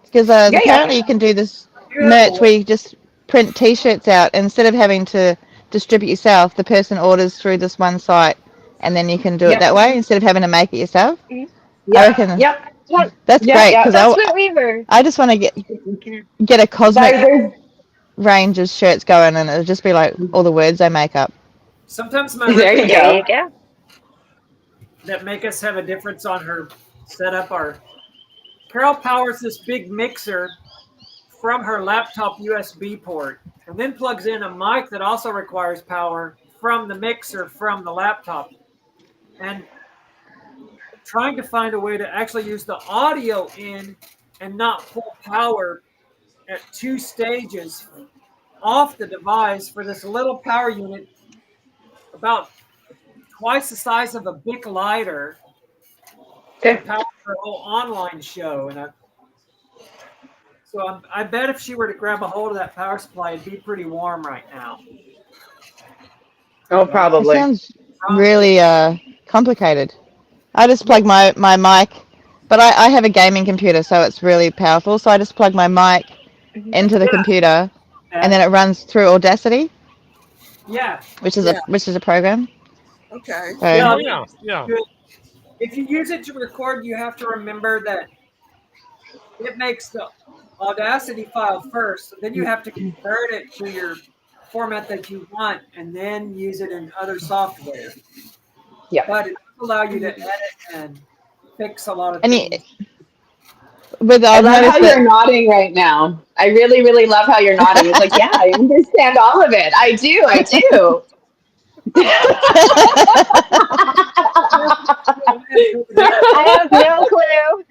because apparently you can do this merch where you just print T-shirts out instead of having to distribute yourself. The person orders through this one site, and then you can do it that way instead of having to make it yourself. I reckon that's great because That's what we were. I just want to get a cosmic range of shirts going, and it'll just be like all the words I make up. sometimes my There you There go. you go. that make us have a difference on her setup are Carol powers this big mixer from her laptop USB port and then plugs in a mic that also requires power from the mixer from the laptop. And trying to find a way to actually use the audio in and not pull power at two stages off the device for this little power unit about twice the size of a Bic lighter to power her whole online show. And I bet if she were to grab a hold of that power supply, it'd be pretty warm right now. Oh, It probably. sounds really complicated. I just plug my mic, but I have a gaming computer, so it's really powerful. So I just plug my mic into the computer, and then it runs through Audacity, Yeah. which is a program. Okay. So, Yeah. If you use it to record, you have to remember that it makes the Audacity file first. So then you have to convert it to your format that you want and then use it in other software. Yeah. But it does allow you to edit and fix a lot of And things. I I've love how noticed that. you're nodding right now. I really, really love how you're nodding. It's like, yeah, I understand all of it. I do. I do. I have no clue,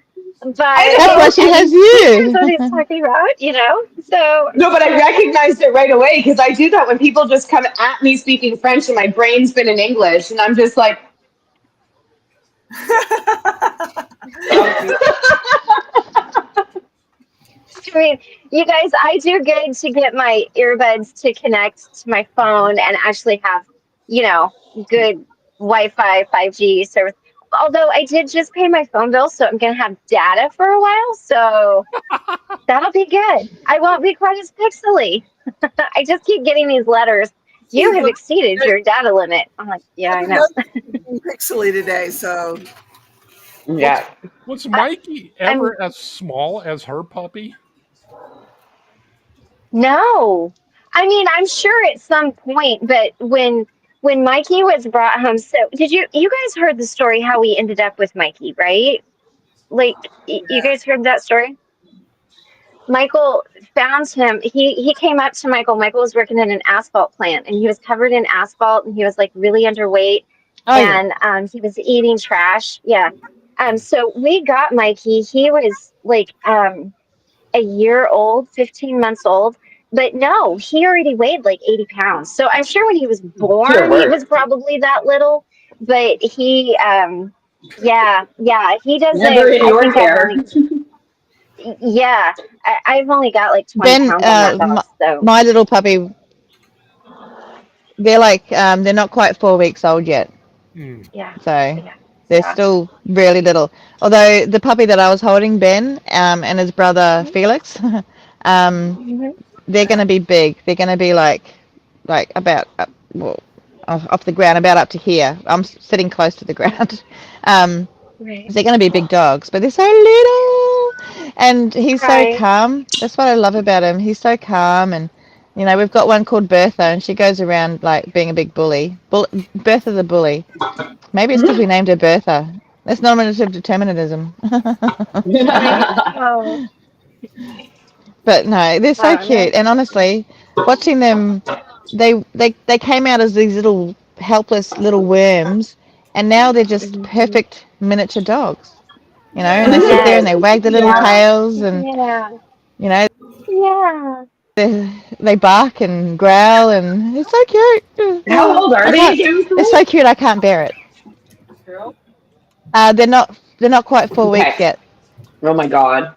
but I That's why know. she has he knows what you. he's talking about, you know? So, No, but I recognized it right away because I do that when people just come at me speaking French and my brain's been in English, and I'm just like, I mean, you guys, I do good to get my earbuds to connect to my phone and actually have, you know, good Wi-Fi 5G service. Although I did just pay my phone bill, so I'm gonna have data for a while, so that'll be good. I won't be quite as pixely. I just keep getting these letters. You have exceeded your data limit. I'm like, yeah, I know. Pixely today, so yeah. Was Mikey I'm ever as small as her puppy? No. I mean, I'm sure at some point, but when Mikey was brought home, so did you guys heard the story how we ended up with Mikey, right? Like you yeah. guys heard that story? Michael found him. He came up to Michael. Michael was working in an asphalt plant and he was covered in asphalt and he was like really underweight Oh yeah. and he was eating trash. Yeah. So we got Mikey. He was like a year old, 15 months old. But no, he already weighed like 80 pounds. So I'm sure when he was Dear born, he was word. probably that little. But yeah, he Never doesn't. in I your think care. I've only got like 20 Ben, pounds on that dog. So my little puppy, they're like they're not quite 4 weeks old yet, Hmm. yeah, so they're yeah. still really little. Although the puppy that I was holding, Ben, and his brother Felix, Mhm. they're going to be big. They're going to be like about well, off the ground, about up to here. I'm sitting close to the ground. Um, Right. they're going to be big dogs, but they're so little, and he's so Right. calm. That's what I love about him. He's so calm, and we've got one called Bertha, and she goes around like being a big bully. Bertha the bully. Maybe it's because we named her Bertha. That's nominative determinism. Right. Oh, But no, they're so oh no. cute, and honestly, watching them, they came out as these little helpless little worms, and now they're just Mhm. perfect miniature dogs. And they Yeah. sit there and Yes. they wag their little Yeah. tails, and Yeah. you know Yeah. they bark and growl, and it's so cute. How old are I they can't. again, It's sorry? so cute. I can't bear it. They're not quite 4 weeks Okay. yet. Oh my God.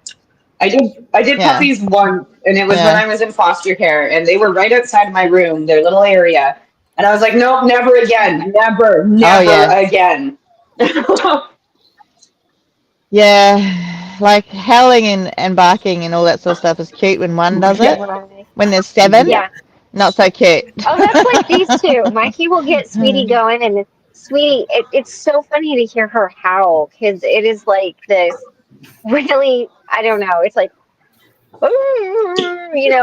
I did Yeah, puppies once, and it was when yeah. I was in foster care, and they were right outside my room, their little area. And I was like, nope, never again. Never, Oh never yeah, again. yeah. Like howling and barking and all that sort of stuff is cute when one does it. Yeah. Right. When there's seven, Yeah. Yeah. not so cute. Oh, that's like these two. Mikey will get Sweetie going, and Sweetie, it's so funny to hear her howl because it is like this really, I don't know, it's like,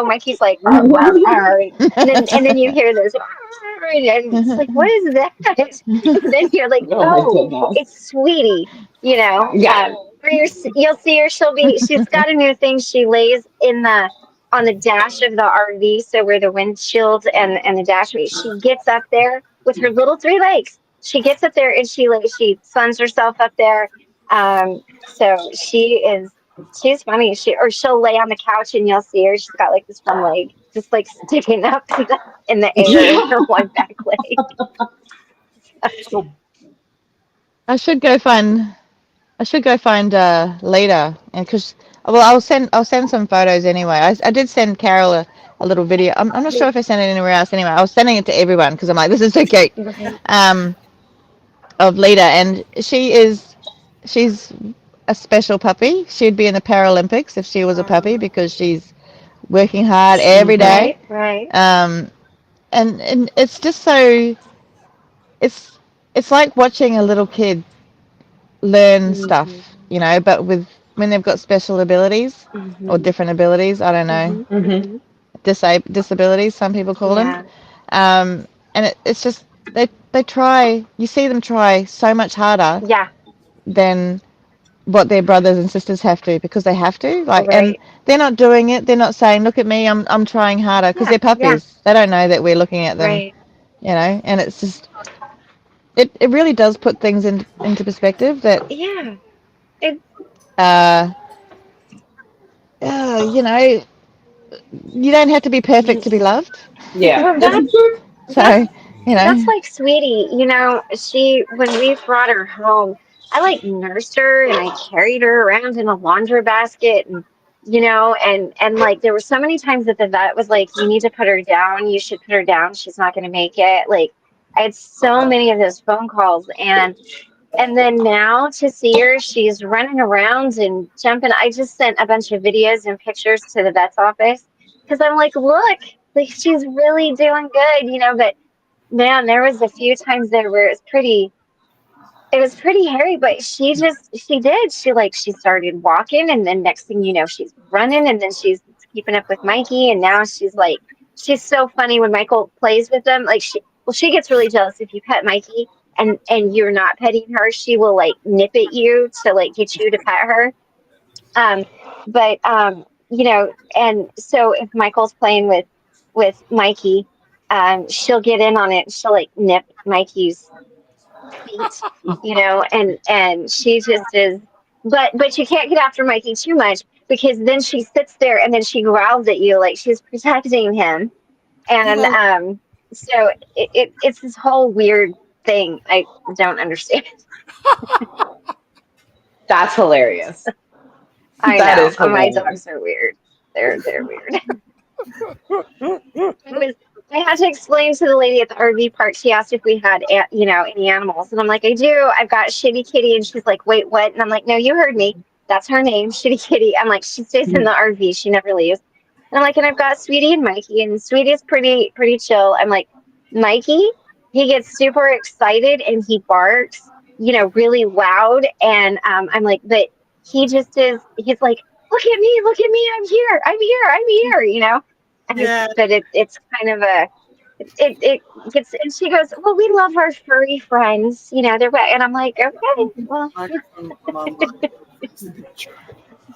Mikey's like, "Arr, arr, arr," and then you hear this, "Arr," and it's like, what is that? And then you're like, Oh my oh, goodness. it's Sweetie, you know. Yeah. Or you'll see her. She's got a new thing. She lays on the dash of the RV, so where the windshield and the dash. She gets up there with her little three legs. She gets up there and she suns herself up there. So she's funny. She'll lay on the couch and you'll see her. She's got like this one leg just like sticking up in the air and Yeah. her one back leg. So I should go find. I should go find Lita, and because well, I'll send some photos anyway. I did send Carol a little video. I'm not sure if I sent it anywhere else. Anyway, I was sending it to everyone because I'm like, this is so cute. Right. Um, of Lita, and she's a special puppy. She'd be in the Paralympics if she was a puppy because she's working hard every Mhm. day. Right. Um, and it's just so it's it's like watching a little kid learn stuff, Mhm. but with when they've got special abilities or different abilities. I don't know, Mm-hmm. disabilities. Some people call them. And it's just they try. You see them try so much harder Yeah. than what their brothers and sisters have to because they have to. Like, and Right. they're not doing it. They're not saying, "Look at me, I'm trying harder," because Yeah. they're Yeah. puppies. They don't know that we're looking at them. Right. You know, and it's just it really does put things into perspective that Yeah. It, uh, you know, you don't have to be perfect to be loved. Yeah. well, That's So, you that's know, like Sweetie. She when we brought her home, I like nursed her and I carried her around in a laundry basket and and like there were so many times that the vet was like, you need to put her down. You should put her down. She's not going to make it. Like I had so many of those phone calls and then now to see her, she's running around and jumping. I just sent a bunch of videos and pictures to the vet's office because I'm like, look, like she's really doing good. But man, there was a few times there where it was pretty hairy, but she started walking and then next thing you know, she's running and then she's keeping up with Mikey and now she's so funny when Michael plays with them. Like she gets really jealous if you pet Mikey and you're not petting her, she will like nip at you to like get you to pet her. Um, but and so if Michael's playing with Mikey, she'll get in on it. She'll like nip Mikey's feet, and she just is. But you can't get after Mikey too much because then she sits there and then she growls at you like she's protecting him, and so it's this whole weird thing. I don't understand. That's hilarious. I That know is my hilarious. dogs are weird. They're weird. I was I had to explain to the lady at the RV park. She asked if we had any animals, and I'm like, I do. I've got Shitty Kitty, and she's like, wait, what? And I'm like, no, you heard me. That's her name, Shitty Kitty. I'm like, she stays in the RV. She never leaves. And I'm like, and I've got Sweetie and Mikey, and Sweetie's pretty chill. I'm like, Mikey, he gets super excited and he barks, really loud. And I'm like, but he just is. He's like, look at me, I'm here, I'm here, I'm here. Yeah. But it's kind of it gets, and she goes, well, we love our furry friends, they're and I'm like, okay, well, Microphone from online. It's the picture.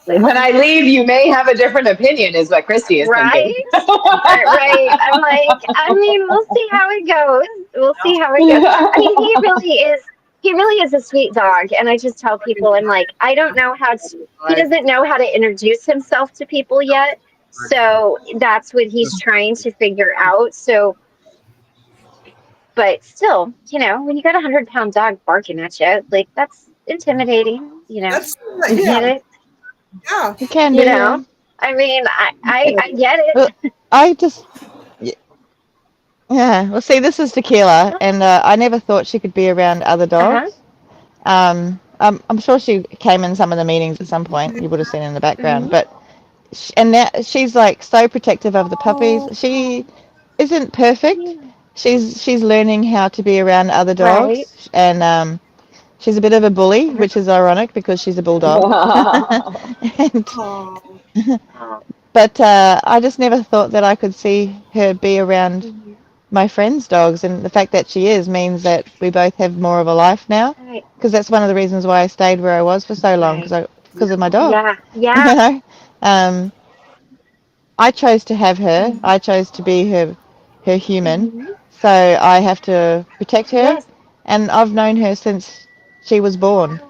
When I leave, you may have a different opinion, is what Christy is thinking. right, right. I'm like, I mean, we'll see how it goes. We'll see how it goes. I mean, he really is a sweet dog, and I just tell people, I'm like, I don't know how to. He doesn't know how to introduce himself to people yet, so that's what he's trying to figure out. So, but still, when you got 100-pound dog barking at you, like that's intimidating. That's I get yeah, it. yeah. it can You be. know, I mean, I get Well, it. I just yeah. Well, see, this is Tequila, and I never thought she could be around other Uh-huh. dogs. I'm sure she came in some of the meetings at some point. You would have seen in the background, Hmm. but and now she's like so protective of the puppies. She isn't perfect. She's learning how to be around other Right. dogs, and she's a bit of a bully, which is ironic because she's a bulldog. and Oh, Oh. but I just never thought that I could see her be around Mhm. my friends' dogs, and the fact that she is means that we both have more of a life now. Right. Because that's one of the reasons why I stayed where I was for so long, Right. because of my dog. Yeah. You Yeah. know, um, I chose to have her. Mhm. I chose to be her human. Mhm. So I have to protect her, Yes. and I've known her since she was born,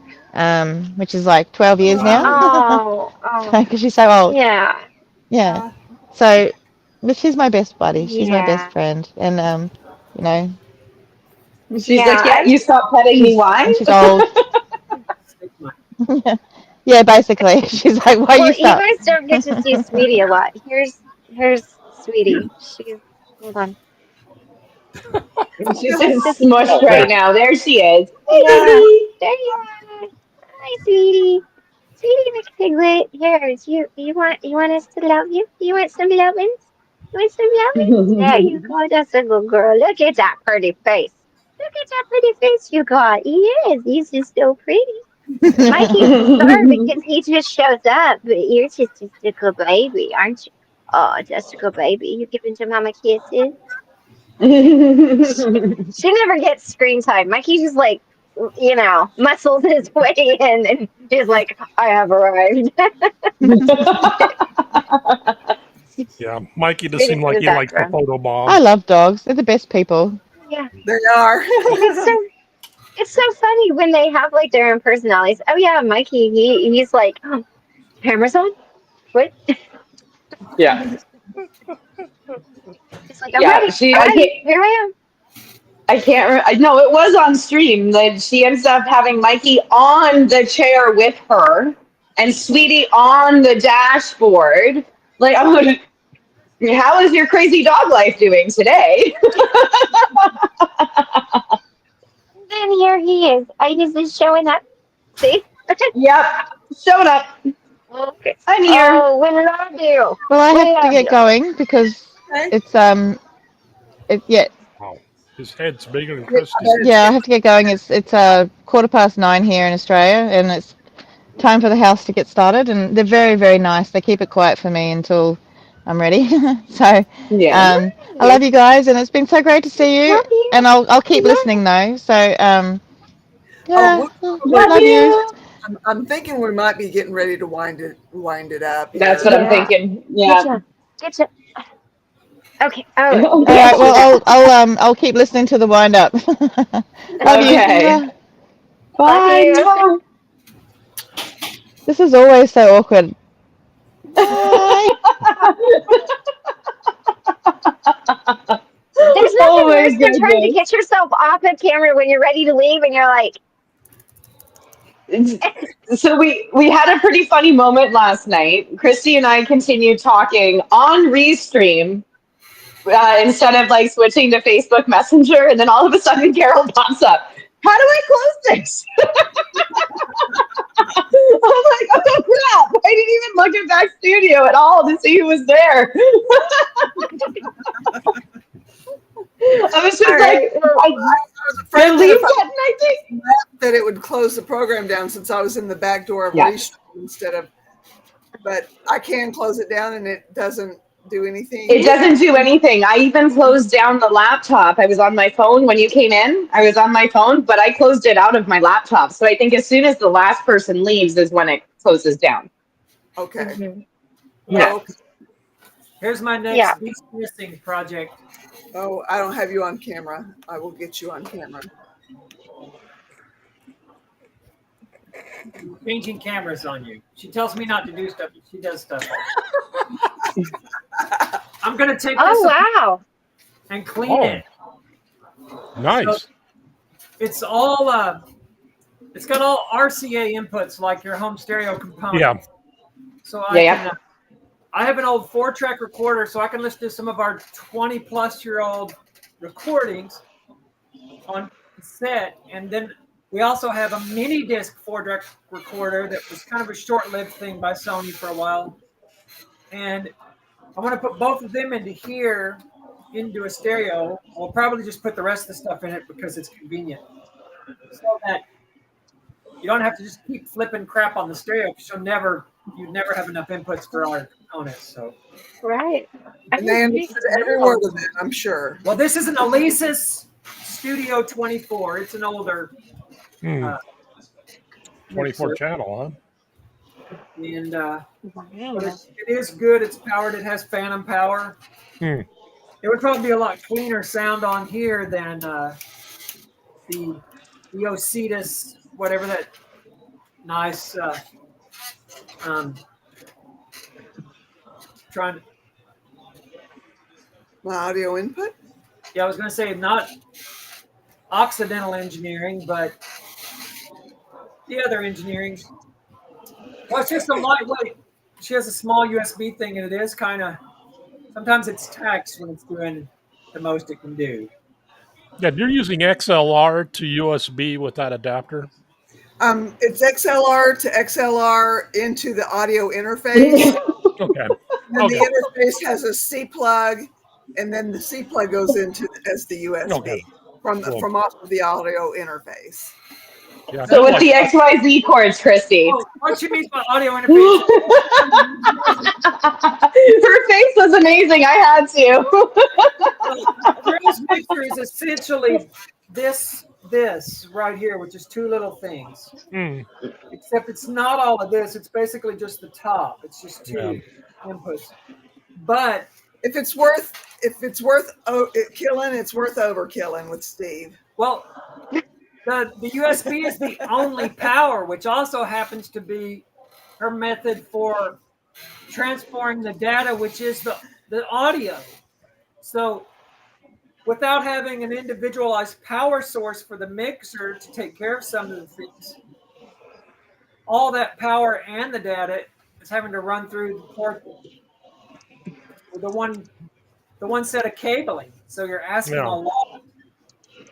which is like 12 years now, wow. Oh. Oh. because she's so old. Yeah. Yeah. Yeah. So, but she's my best buddy. She's my best Yeah. friend, and you know, She's like, Yeah. yeah, you stop petting me. Why? she's old. Yeah, basically, she's like, "Why Well, you you stop?" guys don't get to see Sweetie a lot. Here's Sweetie. She's hold on. She's Yeah. just Just smushed Oh, right there. now. There she is. Hey, yeah. baby. There you are. Hi, Sweetie. Sweetie McPiglet. Here, you want us to love you? You want some lovins? You want some lovins? There you go. That's a good girl. Look at that pretty face. Look at that pretty face you got. Yes, this is so pretty. Mikey's star because he just shows up, but you're just a good baby, aren't you? Oh, just a good baby. You giving to mama kisses? She never gets screen time. Mikey just like, muscles his way in and he's like, I have arrived. Yeah, Mikey does Sitting seem in like the he likes the background. photo I bomb. love dogs. They're the best people. Yeah. They are. It's so funny when they have like their own personalities. Oh yeah, Mikey, he's like, oh, camera's on? What? Yeah. It's like, I'm Yeah. ready. I'm ready. Here I I can't. No, it was on stream. That she ends up having Mikey on the chair with her, and Sweetie on the dashboard. Like, I'm like, how is your crazy dog life doing today? am. And here he is. I just is showing up. See? Yep, showed up. Okay. I'm here. Oh, we love you. Well, I We have to love get you. going because Okay. it's yeah, Wow, his head's bigger than Yeah, Christie's. I have to get going. It's 9:15 here in Australia, and it's time for the house to get started. And they're very, very nice. They keep it quiet for me until I'm ready. So Yeah. I love you guys, and it's been so great to see you. Love you. And I'll keep Love listening though. So Oh, yeah, we'll probably, Love love you. you. I'm thinking we might be getting ready to wind it up That's here. what I'm Yeah. thinking. Get Yeah. you. Get you. Okay. All right. All right. Okay. Well, I'll keep listening to the wind up. Love Okay. you. Love Bye. you. Mwah. This is always so awkward. Bye. There's Oh nothing my worse than trying to goodness. get yourself off of camera when you're ready to leave and you're like, So we had a pretty funny moment last night. Christy and I continued talking on Restream instead of like switching to Facebook Messenger, and then all of a sudden Carol pops up. How do I close this? I'm like, oh crap! I didn't even look at Back Studio at all to see who was there. I was just all right, like, well, I was afraid that delete if I button, I think. left, that it would close the program down since I was in the back door of Yeah. Restream instead of. But I can close it down and it doesn't do anything. It doesn't do anything. I even closed down the laptop. I was on my phone when you came in. I was on my phone, but I closed it out of my laptop. So I think as soon as the last person leaves is when it closes down. Okay. mhm. Yeah. Oh, okay. Here's my next Yeah. Beast Missing project. Oh, I don't have you on camera. I will get you on camera. Changing cameras on you. She tells me not to do stuff, but she does stuff. I'm gonna take Oh, this wow. and clean Oh. it. Nice. It's all it's got all RCA inputs like your home stereo component. Yeah. So I Yeah. can I have an old 4-track recorder, so I can listen to some of our 20-plus-year-old recordings on cassette, and then we also have a mini disc 4-track recorder that was kind of a short-lived thing by Sony for a while, and I want to put both of them into here, into a stereo. We'll probably just put the rest of the stuff in it because it's convenient, so that you don't have to just keep flipping crap on the stereo because you'd never have enough inputs for our components. So, Right. And they understood every word of it, I'm sure. well, this is an Alesis Studio 24. It's an older 24 mixer. channel, And Wow. but it is good. It's powered. It has phantom power. Hmm. It would probably be a lot cleaner sound on here than the Osiris, whatever that nice. Trying. My audio input. Yeah, I was going to say not Occidental engineering, but the other engineering. Well, it's just a lightweight. She has a small USB thing, and it is kind of. Sometimes it's taxed when it's doing the most it can do. Yeah, you're using XLR to USB with that adapter. It's XLR to XLR into the audio interface. Okay. And Okay. the interface has a C plug, and then the C plug goes into as the USB Okay. from Cool. from off of the audio interface. Yeah, So I with like the XYZ chords, Christy. Oh, what she means by audio interface. Her face was amazing. I had to. Drill's mixer is essentially this right here, which is two little things. Mm, Except it's not all of this. It's basically just the top. It's just two inputs. But if it's worth killing, it's worth overkilling with Steve. well, the USB is the only power, which also happens to be her method for transferring the data, which is the audio. So without having an individualized power source for the mixer to take care of some of the things, all that power and the data is having to run through the port, the one set of cabling. So you're asking yeah. a lot.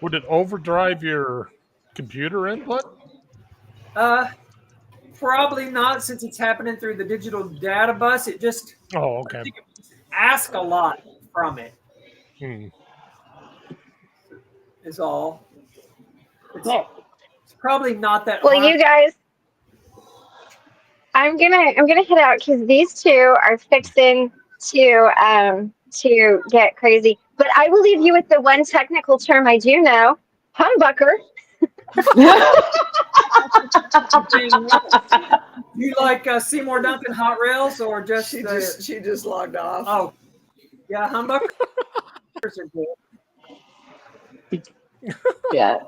Would it overdrive your computer input? Probably not, since it's happening through the digital data bus. It just Oh, okay. I think it ask a lot from it Hmm. is all. It's probably not that Well, hard. you guys, I'm gonna head out because these two are fixing to get crazy. But I will leave you with the one technical term I do know, humbucker. You like Seymour Duncan hot rails or just She just logged off. Oh, yeah, humbuckers are good. Yeah.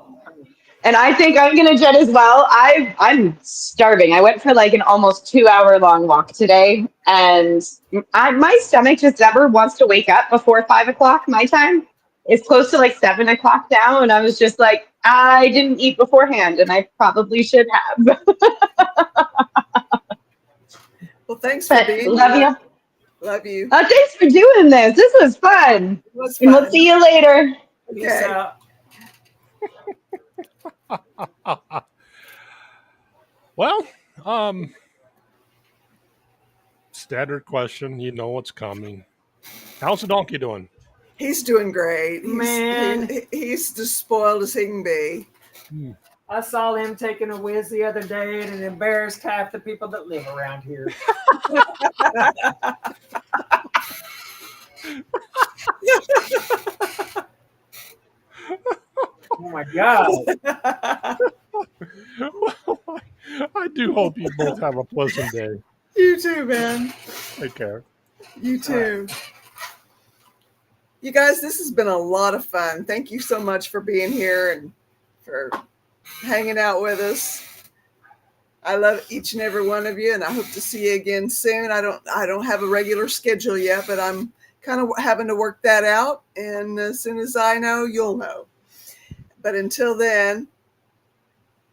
And I think I'm gonna jet as well. I'm starving. I went for like an almost 2 hour long walk today, and my stomach just never wants to wake up before 5 o'clock my time. It's close to like 7 o'clock now, and I was just like, I didn't eat beforehand, and I probably should have. Well, thanks for being Love here. you. Love you. Thanks for doing this. This was fun. It was And we'll fun. see you later. Peace Okay. out. Well, standard question. You know what's coming. How's the donkey doing? He's doing great. Man. He's as spoiled as he can be. I saw him taking a whiz the other day, and it embarrassed half the people that live around here. Oh my God. Well, I do hope you both have a pleasant day. You too, man. Take care. You too. You guys, this has been a lot of fun. Thank you so much for being here and for hanging out with us. I love each and every one of you, and I hope to see you again soon. I don't have a regular schedule yet, but I'm kind of having to work that out. And as soon as I know, you'll know. But until then,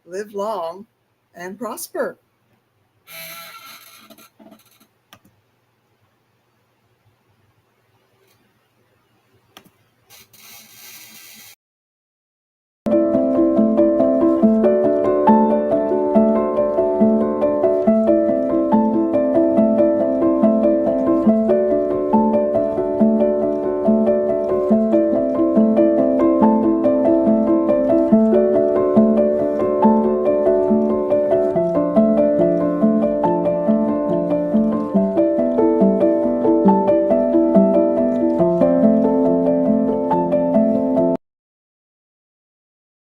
live long and prosper.